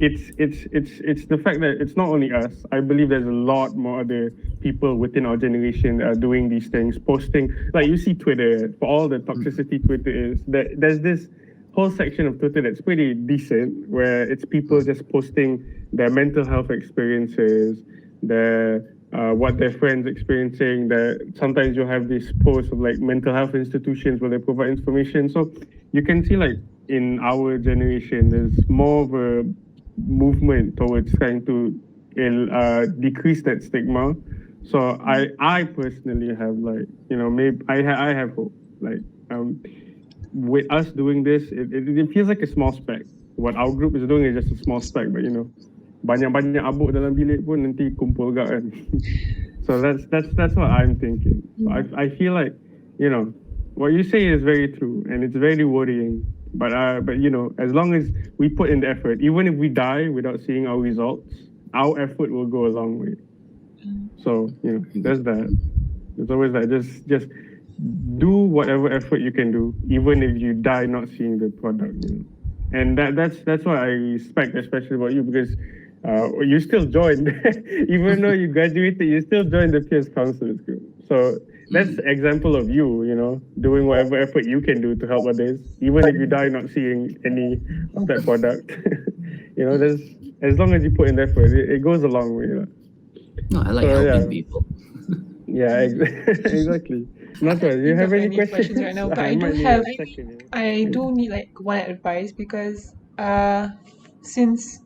Speaker 1: it's the fact that it's not only us. I believe there's a lot more other people within our generation that are doing these things, posting like you see Twitter for all the toxicity Twitter is. There's this whole section of Twitter that's pretty decent, where it's people just posting their mental health experiences, their what their friends experiencing. That sometimes you'll have these posts of like mental health institutions where they provide information. So you can see like in our generation, there's more of a movement towards trying to decrease that stigma. So I personally have like maybe I have hope like with us doing this, it feels like a small speck. What our group is doing is just a small speck, but banyak-banyak abuk dalam bilik pun nanti kumpul gak kan. So that's what I'm thinking. So I feel like what you say is very true and it's very worrying. But as long as we put in the effort, even if we die without seeing our results, our effort will go a long way. So there's that. It's always that just do whatever effort you can do, even if you die not seeing the product. And that's what I respect, especially about you, because you still joined, even though you graduated, you still joined the peers counselors group. So that's an example of you, doing whatever effort you can do to help others, even if you die not seeing any of that product. There's as long as you put in effort, it goes a long way.
Speaker 3: No, I like helping people.
Speaker 1: Yeah, exactly. Not right. Do you have any questions
Speaker 2: right now? But I do need like one advice, because since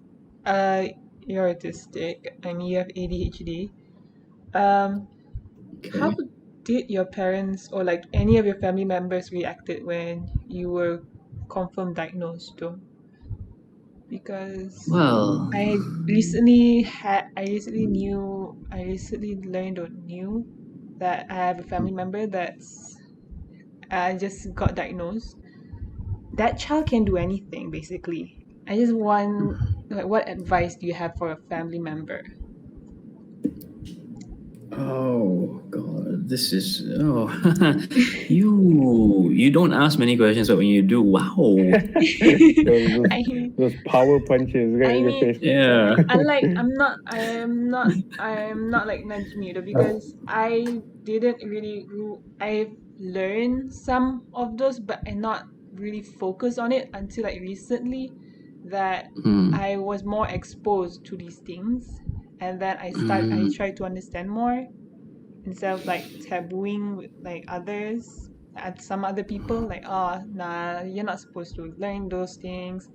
Speaker 2: you're autistic and you have ADHD, how did your parents or like any of your family members reacted when you were confirmed diagnosed too? Because
Speaker 3: Well,
Speaker 2: I recently learned or knew that I have a family member that's just got diagnosed. That child can do anything, basically. I just want, like, what advice do you have for a family member?
Speaker 3: oh god, this is you don't ask many questions, but when you do, wow.
Speaker 1: those power punches right in your face.
Speaker 3: Yeah.
Speaker 2: I'm not like nudging you though, because I didn't really I've learned some of those, but I not really focused on it until like recently, that I was more exposed to these things, and then I try to understand more instead of like tabooing with like others at some other people, like, oh nah, you're not supposed to learn those things,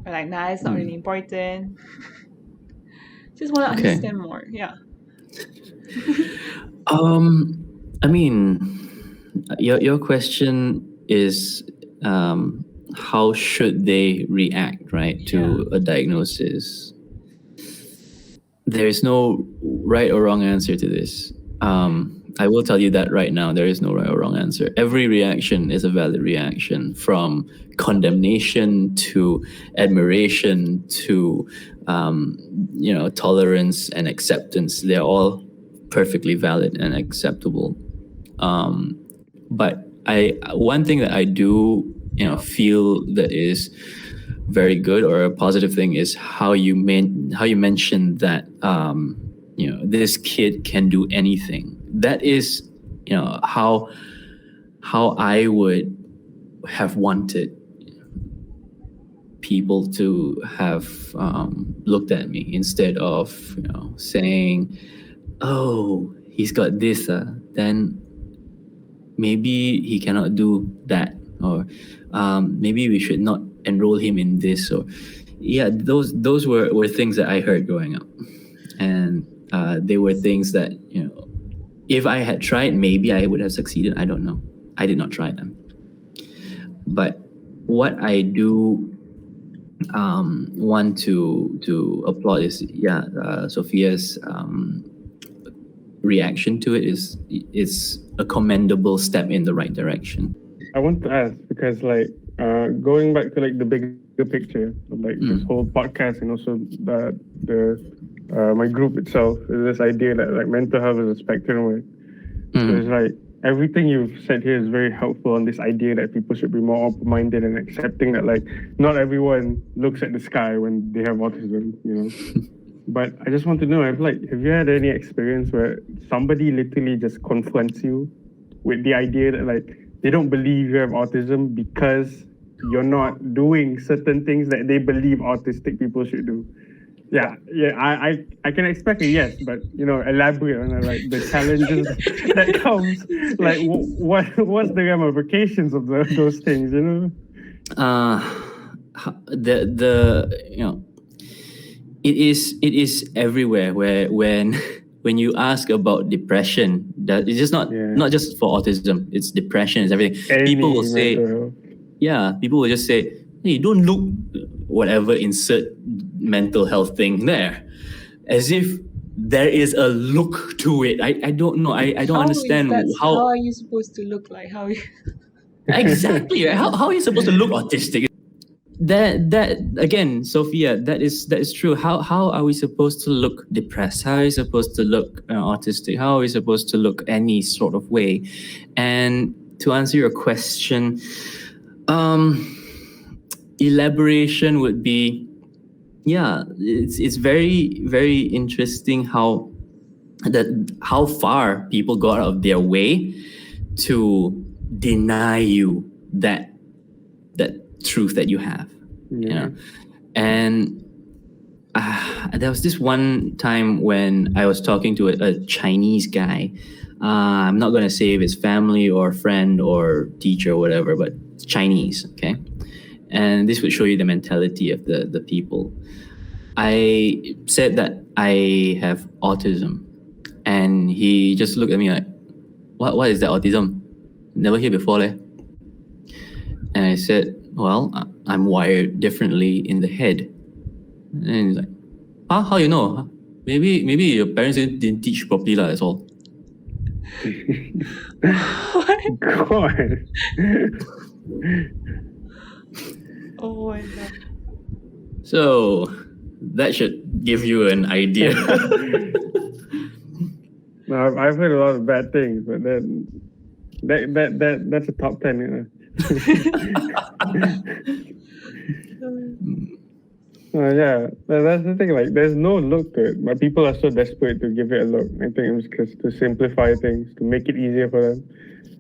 Speaker 2: or like, nah, it's not really important. Just want to
Speaker 3: Okay.
Speaker 2: understand more. Yeah.
Speaker 3: I mean, your question is how should they react, right, to a diagnosis? There is no right or wrong answer to this. I will tell you that right now, there is no right or wrong answer. Every reaction is a valid reaction, from condemnation to admiration to tolerance and acceptance. They're all perfectly valid and acceptable. But one thing that I do feel that is very good or a positive thing is how you mentioned that this kid can do anything. That is how I would have wanted people to have looked at me, instead of saying, oh, he's got this, then maybe he cannot do that, or maybe we should not enroll him in this. Or those were things that I heard growing up, and they were things that if I had tried, maybe I would have succeeded. I don't know. I did not try them. But what I do want to applaud is Sophia's reaction to it is a commendable step in the right direction.
Speaker 1: I want to ask, because like going back to like the bigger picture of like this whole podcast, and also the my group itself is this idea that like mental health is a spectrum. Right? So it's like everything you've said here is very helpful on this idea that people should be more open-minded and accepting that like not everyone looks at the sky when they have autism, you know. But I just want to know, have you had any experience where somebody literally just confronts you with the idea that like they don't believe you have autism because you're not doing certain things that they believe autistic people should do? Yeah, I can expect a yes, but you know, elaborate on like the challenges that comes. Like, what's the ramifications of those things? You know.
Speaker 3: The you know, it is everywhere. Where when you ask about depression, that it's just not just for autism. It's depression. It's everything. People will say, people will just say, hey, don't look whatever, insert mental health thing there, as if there is a look to it. I don't know. I don't understand
Speaker 2: how are you supposed to look like? How are you...
Speaker 3: Exactly. How are you supposed to look autistic? That again, Sophia, that is true. How are we supposed to look depressed? How are we supposed to look autistic? How are we supposed to look any sort of way? And to answer your question, elaboration would be, it's very, very interesting how far people go out of their way to deny you that truth that you have, you know. And there was this one time when I was talking to a Chinese guy. I'm not going to say if it's family or friend or teacher or whatever, but it's Chinese, okay? And this would show you the mentality of the people. I said that I have autism, and he just looked at me like, what is that autism? Never heard before, leh. And I said, well, I'm wired differently in the head. And he's like, how you know? Maybe your parents didn't teach properly, that's all.
Speaker 1: God.
Speaker 2: Oh my God.
Speaker 3: So that should give you an idea.
Speaker 1: No, I've heard a lot of bad things, but then that's a top 10, you know. That's the thing. Like, there's no look to it, but people are so desperate to give it a look. I think it's because to simplify things, to make it easier for them.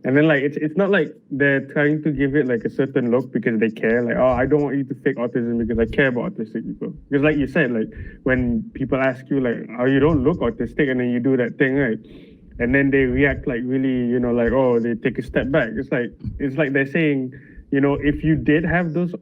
Speaker 1: And then like it's not like they're trying to give it like a certain look because they care. Like, oh, I don't want you to fake autism because I care about autistic people. Because like you said, like when people ask you like, oh, you don't look autistic, and then you do that thing, right? And then they react like really, you know, like, oh, they take a step back. It's like they're saying, you know, if you did have those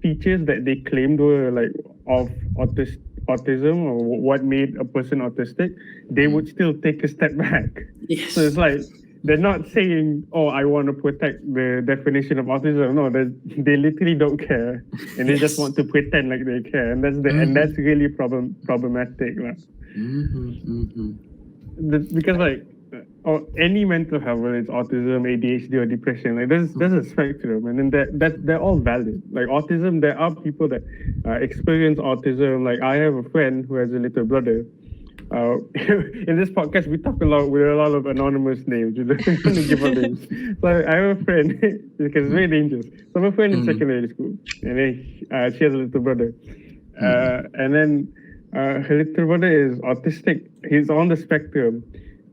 Speaker 1: features that they claimed were like of autism or what made a person autistic, they would still take a step back.
Speaker 3: Yes.
Speaker 1: So it's like they're not saying, oh, I want to protect the definition of autism. No, they literally don't care, and they just want to pretend like they care, and that's really problematic. Because like, or any mental health, whether it's autism, ADHD, or depression, like there's a spectrum, and then they're all valid. Like autism, there are people that experience autism. Like I have a friend who has a little brother. In this podcast, we talk a lot with a lot of anonymous names. We don't want to give out names. So I have a friend because it's very dangerous. So I have a friend in secondary school, and then she has a little brother, and then her little brother is autistic. He's on the spectrum,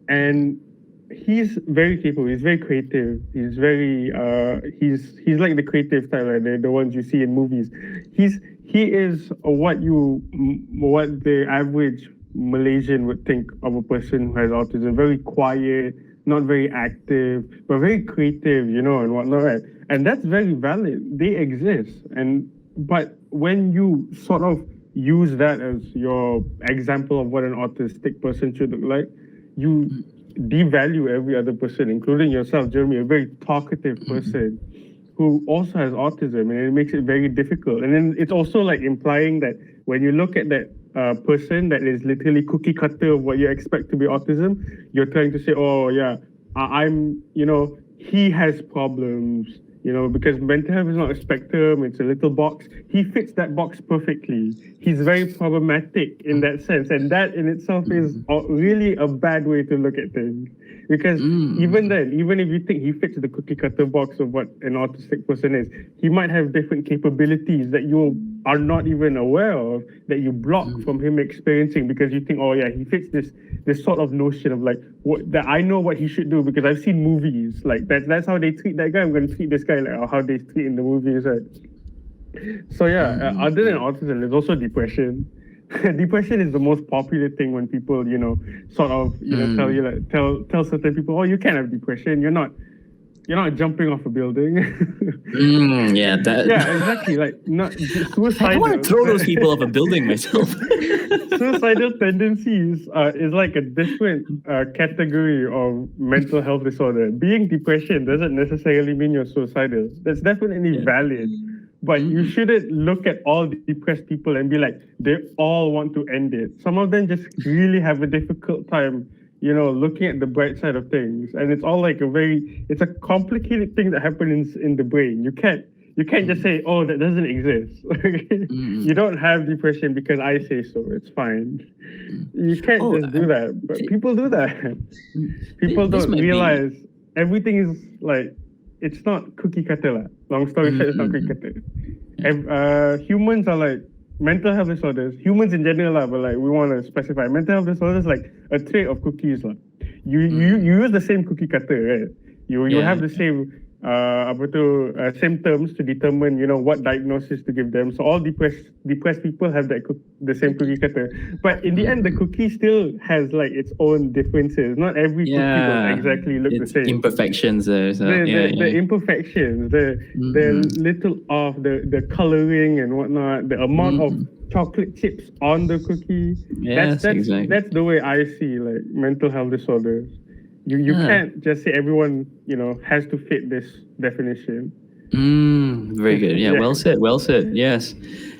Speaker 1: and he's very capable. He's very creative. He's very he's like the creative type, like the ones you see in movies. He is what the average Malaysian would think of a person who has autism. Very quiet, not very active, but very creative, you know, and whatnot. Right? And that's very valid. They exist. But when you sort of use that as your example of what an autistic person should look like, you devalue every other person, including yourself, Jeremy, a very talkative person who also has autism, and it makes it very difficult. And then it's also like implying that when you look at that person that is literally cookie cutter of what you expect to be autism, you're trying to say, oh yeah, I'm, you know, he has problems, because mental health is not a spectrum, it's a little box. He fits that box perfectly. He's very problematic in that sense. And that in itself is really a bad way to look at things. Because even then, even if you think he fits the cookie cutter box of what an autistic person is, he might have different capabilities that you are not even aware of, that you block from him experiencing because you think, oh yeah, he fits this sort of notion of like that I know what he should do because I've seen movies like that's how they treat that guy. I'm going to treat this guy like how they treat in the movies, right? So yeah, other than autism, there's also depression. Depression is the most popular thing when people, sort of, tell you like tell certain people, oh, you can't have depression. You're not jumping off a building.
Speaker 3: Yeah, that.
Speaker 1: Yeah, exactly. Like not suicidal.
Speaker 3: I want to throw those people off a building myself.
Speaker 1: Suicidal tendencies is like a different category of mental health disorder. Being depression doesn't necessarily mean you're suicidal. That's definitely valid. But you shouldn't look at all depressed people and be like, they all want to end it. Some of them just really have a difficult time, looking at the bright side of things. And it's all like it's a complicated thing that happens in the brain. You can't just say, oh, that doesn't exist. You don't have depression because I say so. It's fine. You can't just do that. But people do that. People don't realize everything is like, it's not cookie cutter. Long story short, it's not cookie cutter. Humans are like mental health disorders. Humans in general, but like we want to specify mental health disorders like a trait of cookies. You use the same cookie cutter, right? You have the same symptoms to determine what diagnosis to give them. So all depressed people have the same cookie cutter. But in the end, the cookie still has like its own differences. Not every cookie will exactly look the same.
Speaker 3: Imperfections there. So,
Speaker 1: the imperfections, the little off, the coloring and whatnot, the amount of chocolate chips on the cookie.
Speaker 3: Yes, exactly.
Speaker 1: That's the way I see like mental health disorders. You can't just say everyone, has to fit this definition.
Speaker 3: Very good. Yeah, well said. Yes.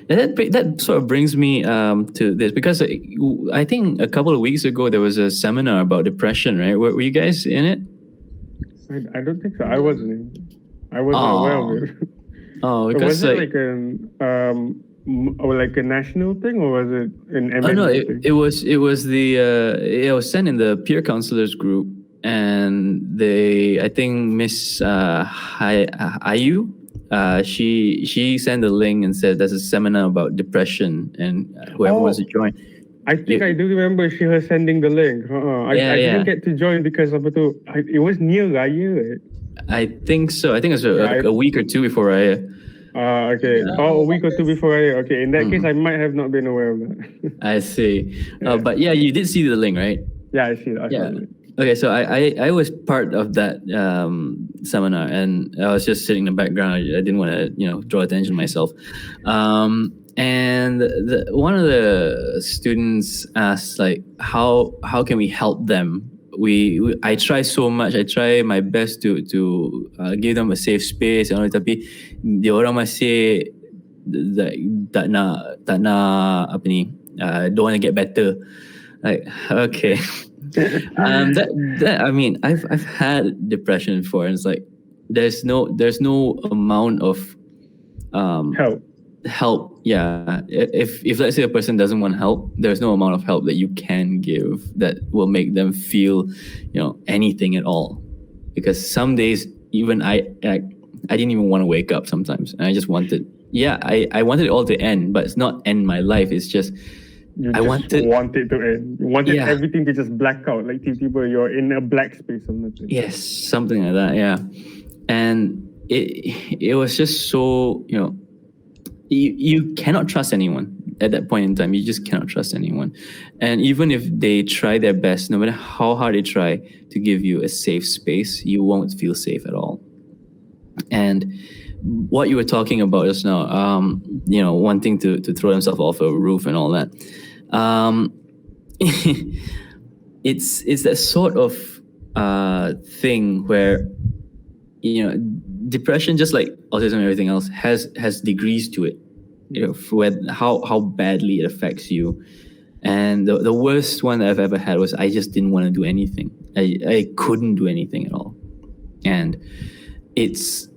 Speaker 3: And that sort of brings me to this, because I think a couple of weeks ago there was a seminar about depression, right? Were you guys in it?
Speaker 1: I don't think so. I wasn't aware of it.
Speaker 3: Oh, because
Speaker 1: was it like a national thing, or was it an MND
Speaker 3: no,
Speaker 1: thing?
Speaker 3: it was it was sent in the peer counselors group, and I think Miss Ayu, she sent the link and said there's a seminar about depression, and whoever wants to join.
Speaker 1: I think I do remember she was sending the link. I didn't get to join because it was near Raya, right?
Speaker 3: I think so. I think it was a week or two before Raya.
Speaker 1: Okay. A week or two before Raya. Okay, in that case, I might have not been aware of that.
Speaker 3: I see. But yeah, you did see the link, right?
Speaker 1: Yeah, I see that.
Speaker 3: Okay, so I was part of that seminar, and I was just sitting in the background. I didn't want to draw attention to myself. And one of the students asked like, how can we help them? I try so much. I try my best to give them a safe space, tapi dia orang masih tak nak apa ni, don't want to get better. Like, okay. That I mean, I've had depression before, and it's like there's no amount of help. Yeah, if let's say a person doesn't want help, there's no amount of help that you can give that will make them feel anything at all. Because some days even I didn't even want to wake up sometimes, and I just wanted I wanted it all to end, but it's not end my life. It's just I wanted
Speaker 1: it to end. You wanted everything to just black out, like people, you're in a black space or nothing.
Speaker 3: Yes, something like that. Yeah, and it was just so you cannot trust anyone at that point in time. You just cannot trust anyone, and even if they try their best, no matter how hard they try to give you a safe space, you won't feel safe at all. And what you were talking about just now, wanting to throw himself off a roof and all that. It's that sort of thing where depression, just like autism and everything else, has degrees to it. How badly it affects you. And the worst one that I've ever had was I just didn't want to do anything. I couldn't do anything at all. And it's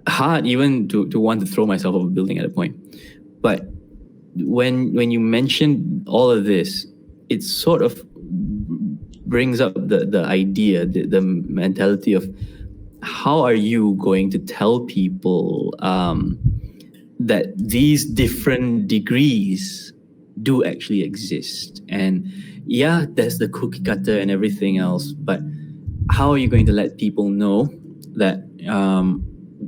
Speaker 3: hard even to want to throw myself off a building at a point. But when you mention all of this, it sort of brings up the idea, the mentality of how are you going to tell people that these different degrees do actually exist? And yeah, there's the cookie cutter and everything else, but how are you going to let people know that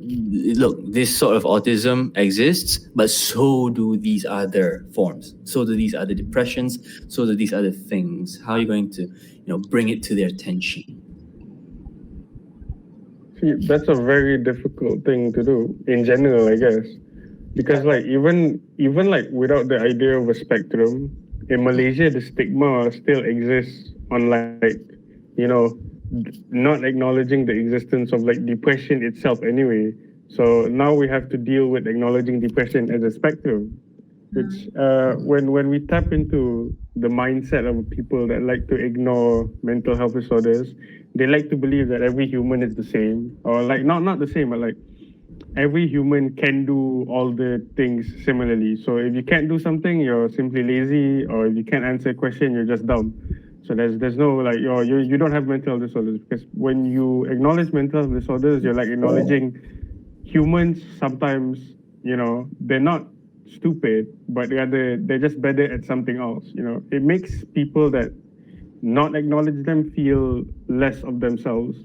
Speaker 3: look, this sort of autism exists, but so do these other forms, so do these other depressions, so do these other things? How are you going to bring it to their attention?
Speaker 1: See, that's a very difficult thing to do in general, I guess, because like even like without the idea of a spectrum in Malaysia, the stigma still exists on like not acknowledging the existence of like depression itself anyway. So now we have to deal with acknowledging depression as a spectrum, which when we tap into the mindset of people that like to ignore mental health disorders, they like to believe that every human is the same, or like not the same, but like every human can do all the things similarly. So if you can't do something, you're simply lazy, or if you can't answer a question, you're just dumb. So there's no like you don't have mental health disorders, because when you acknowledge mental health disorders, you're like acknowledging humans sometimes, they're not stupid, but they're just better at something else. It makes people that not acknowledge them feel less of themselves.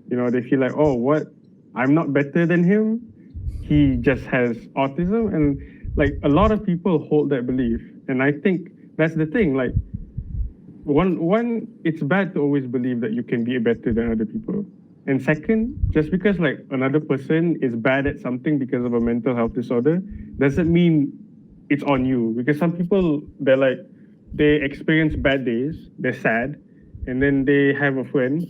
Speaker 1: They feel like, oh, what? I'm not better than him. He just has autism. And like a lot of people hold that belief. And I think that's the thing. Like one, it's bad to always believe that you can be better than other people. And second, just because like another person is bad at something because of a mental health disorder, doesn't mean it's on you. Because some people, they experience bad days, they're sad, and then they have a friend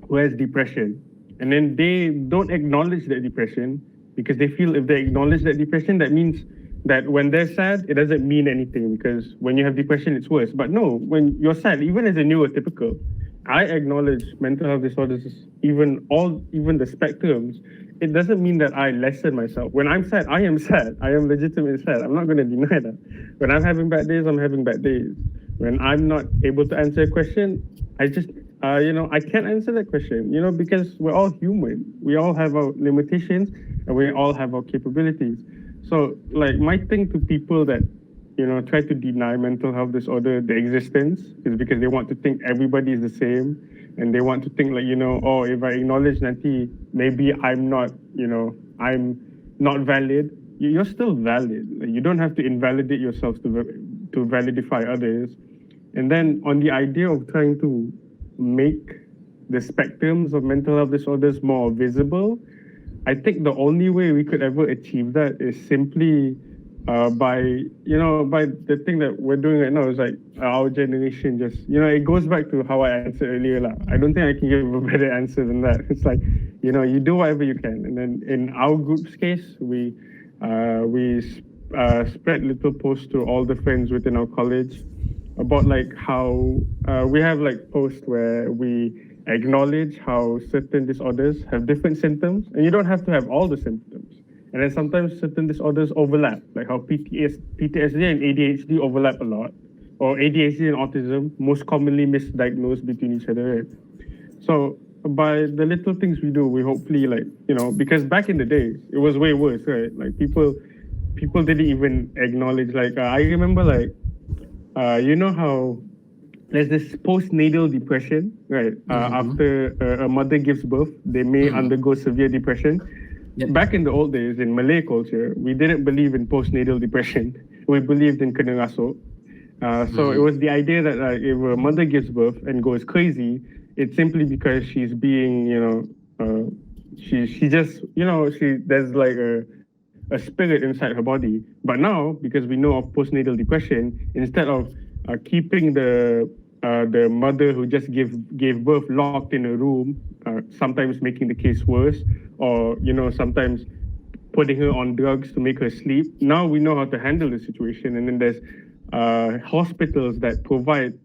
Speaker 1: who has depression. And then they don't acknowledge that depression because they feel if they acknowledge that depression, that means that when they're sad, it doesn't mean anything, because when you have depression, it's worse. But no, when you're sad, even as a neurotypical, I acknowledge mental health disorders, even the spectrums. It doesn't mean that I lessen myself. When I'm sad, I am sad. I am legitimately sad. I'm not going to deny that. When I'm having bad days, I'm having bad days. When I'm not able to answer a question, I just, I can't answer that question, because we're all human. We all have our limitations and we all have our capabilities. So, like, my thing to people that, try to deny mental health disorder, the existence, is because they want to think everybody is the same. And they want to think like, oh, if I acknowledge Nati, maybe I'm not valid. You're still valid. Like, you don't have to invalidate yourself to validify others. And then on the idea of trying to make the spectrums of mental health disorders more visible, I think the only way we could ever achieve that is simply by the thing that we're doing right now is like our generation just, it goes back to how I answered earlier. I don't think I can give a better answer than that. It's like, you do whatever you can. And then in our group's case, we spread little posts to all the friends within our college about like how we have like posts where we acknowledge how certain disorders have different symptoms, and you don't have to have all the symptoms. And then sometimes certain disorders overlap, like how PTSD and ADHD overlap a lot, or ADHD and autism most commonly misdiagnosed between each other. Right? So by the little things we do, we hopefully because back in the days it was way worse, right? Like people didn't even acknowledge. Like I remember how there's this postnatal depression, right? After a mother gives birth, they may undergo severe depression. Yep. Back in the old days, in Malay culture, we didn't believe in postnatal depression. We believed in kena rasuk. So it was the idea that if a mother gives birth and goes crazy, it's simply because she's being, there's like a spirit inside her body. But now, because we know of postnatal depression, instead of keeping the mother who just gave birth locked in a room, sometimes making the case worse, or sometimes putting her on drugs to make her sleep. Now we know how to handle the situation, and then there's hospitals that provide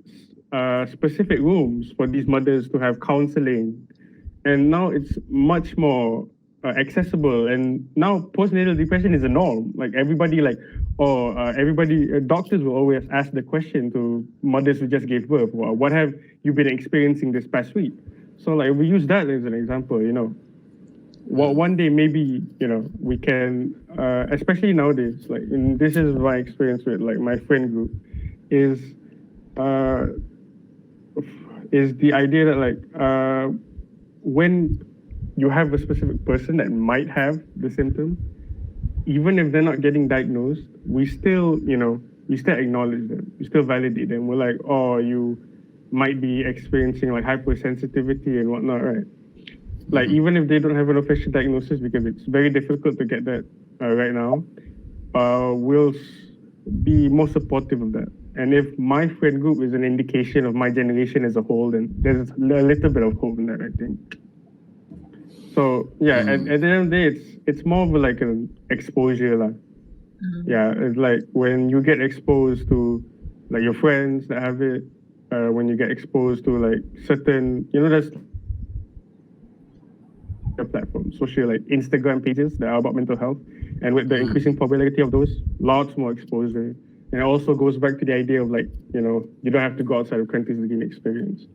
Speaker 1: specific rooms for these mothers to have counseling. And now it's much more accessible, and now postnatal depression is a norm. Like everybody, doctors will always ask the question to mothers who just gave birth, well, what have you been experiencing this past week? So like we use that as an example, well, one day maybe we can, especially nowadays, like, and this is my experience with like my friend group, is the idea that like when you have a specific person that might have the symptom, even if they're not getting diagnosed, we still acknowledge them, we still validate them. We're like, oh, you might be experiencing like hypersensitivity and whatnot, right? Like even if they don't have an official diagnosis, because it's very difficult to get that right now, we'll be more supportive of that. And if my friend group is an indication of my generation as a whole, then there's a little bit of hope in that, I think. So yeah, at the end of the day, it's more of like an exposure, lah. Yeah, it's like when you get exposed to like your friends that have it, when you get exposed to like certain, there's platforms, social like Instagram pages that are about mental health, and with the increasing popularity of those, lots more exposure. And it also goes back to the idea of like, you don't have to go outside of countries to gain experience.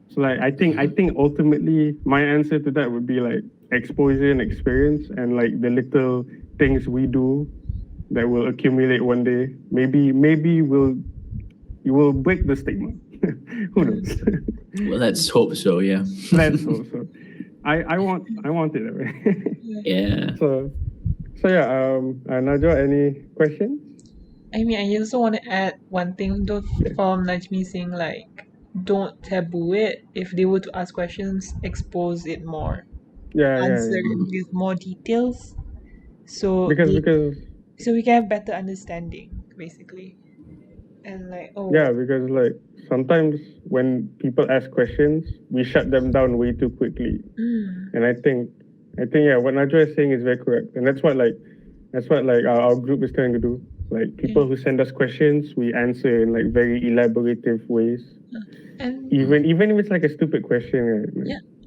Speaker 1: So like I think ultimately my answer to that would be like exposure and experience, and like the little things we do that will accumulate one day. Maybe you will break the stigma. Who knows?
Speaker 3: Well, let's hope so. Yeah.
Speaker 1: Let's hope so. I want it that way.
Speaker 3: Yeah.
Speaker 1: So yeah. Najwa, any questions?
Speaker 2: I mean, I also want to add one thing though, from Najmi saying like, don't taboo it. If they were to ask questions, expose it more. Answer with more details. So
Speaker 1: because
Speaker 2: so we can have better understanding, basically. And like,
Speaker 1: because like sometimes when people ask questions, we shut them down way too quickly. And I think what Najwa is saying is very correct, and that's what our group is trying to do. Like people who send us questions, we answer in like very elaborative ways.
Speaker 2: and
Speaker 1: Even if it's like a stupid question, right?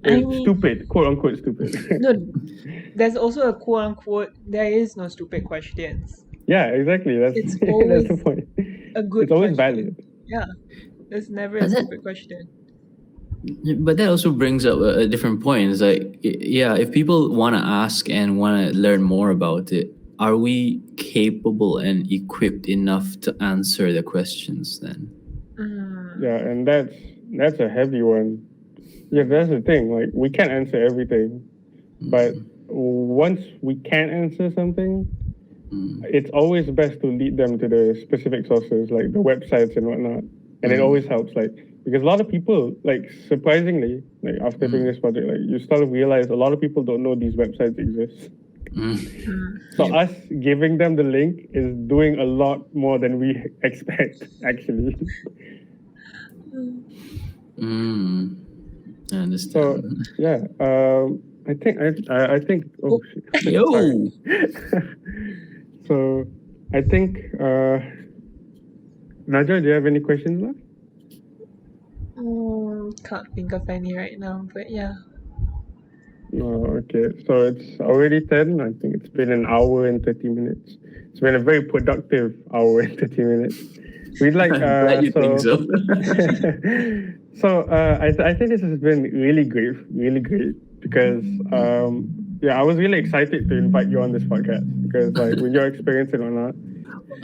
Speaker 1: Like, stupid, quote unquote stupid.
Speaker 2: no, there's also a quote unquote, there is no stupid questions.
Speaker 1: Yeah, exactly. That's
Speaker 2: always
Speaker 1: that's the point.
Speaker 2: A good
Speaker 1: It's always
Speaker 2: question.
Speaker 1: valid.
Speaker 2: Yeah, there's never a stupid question.
Speaker 3: But that also brings up a different point. It's like, yeah, if people want to ask and want to learn more about it, are we capable and equipped enough to answer the questions then?
Speaker 1: Yeah, and that's a heavy one. Yeah, that's the thing. Like we can't answer everything, but once we can answer something, it's always best to lead them to the specific sources, like the websites and whatnot. And it always helps, like, because a lot of people, like, surprisingly, like after doing this project, like you start to realize a lot of people don't know these websites exist. So us giving them the link is doing a lot more than we expect, actually.
Speaker 3: I understand.
Speaker 1: So yeah, I think. Oh shit!
Speaker 3: Yo.
Speaker 1: So I think, Najwa, do you have any questions left?
Speaker 2: Can't think of any right now, but yeah.
Speaker 1: No, okay. So it's already 10. I think it's been an hour and 30 minutes. It's been a very productive hour and 30 minutes. We'd like,
Speaker 3: Glad you think so.
Speaker 1: So I think this has been really great, because I was really excited to invite you on this podcast, because like with your experience and whatnot.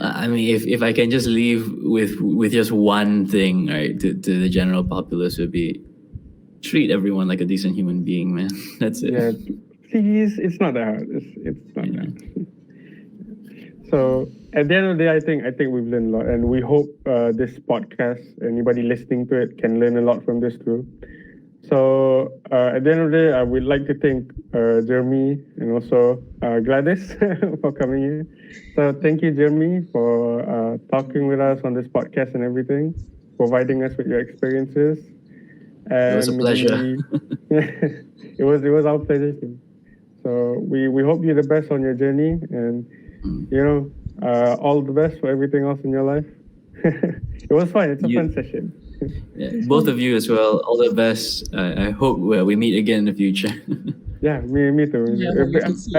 Speaker 3: I mean, if I can just leave with just one thing, right, to the general populace, would be treat everyone like a decent human being, man. That's it.
Speaker 1: Yeah, please. It's not that hard. It's not that hard. So at the end of the day, I think we've learned a lot, and we hope this podcast, anybody listening to it, can learn a lot from this too. So at the end of the day, I would like to thank Jeremy and also Gladys for coming here. So thank you, Jeremy, for talking with us on this podcast and everything, providing us with your experiences. And
Speaker 3: it was a pleasure.
Speaker 1: It was our pleasure too. So we hope you're the best on your journey, and all the best for everything else in your life. It was fun. It's a fun session.
Speaker 3: Yeah, both of you as well. All the best. I hope we meet again in the future.
Speaker 1: Yeah, me too.
Speaker 2: Yeah, hope you succeed.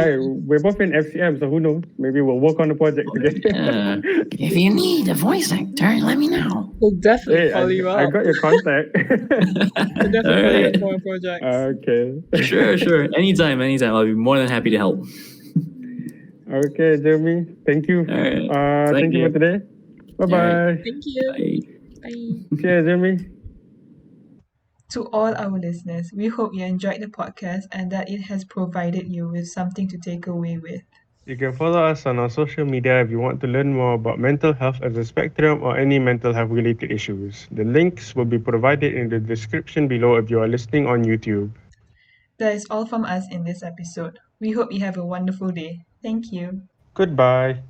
Speaker 1: We're both in FCM, so who knows? Maybe we'll work on the project together.
Speaker 3: If you need a voice actor, let me know.
Speaker 2: We'll definitely
Speaker 1: Hey,
Speaker 2: follow you
Speaker 1: I
Speaker 2: up.
Speaker 1: got your contact.
Speaker 2: We'll definitely follow you up for our projects.
Speaker 1: Okay.
Speaker 3: Sure. Anytime. I'll be more than happy to help.
Speaker 1: Okay, Jeremy. Thank you.
Speaker 3: All right.
Speaker 1: Thank you for today. Bye-bye.
Speaker 2: Thank you.
Speaker 3: Bye.
Speaker 2: Bye.
Speaker 1: Cheers, Jeremy.
Speaker 2: To all our listeners, we hope you enjoyed the podcast and that it has provided you with something to take away with.
Speaker 1: You can follow us on our social media if you want to learn more about mental health as a spectrum or any mental health related issues. The links will be provided in the description below if you are listening on YouTube.
Speaker 2: That is all from us in this episode. We hope you have a wonderful day. Thank you.
Speaker 1: Goodbye.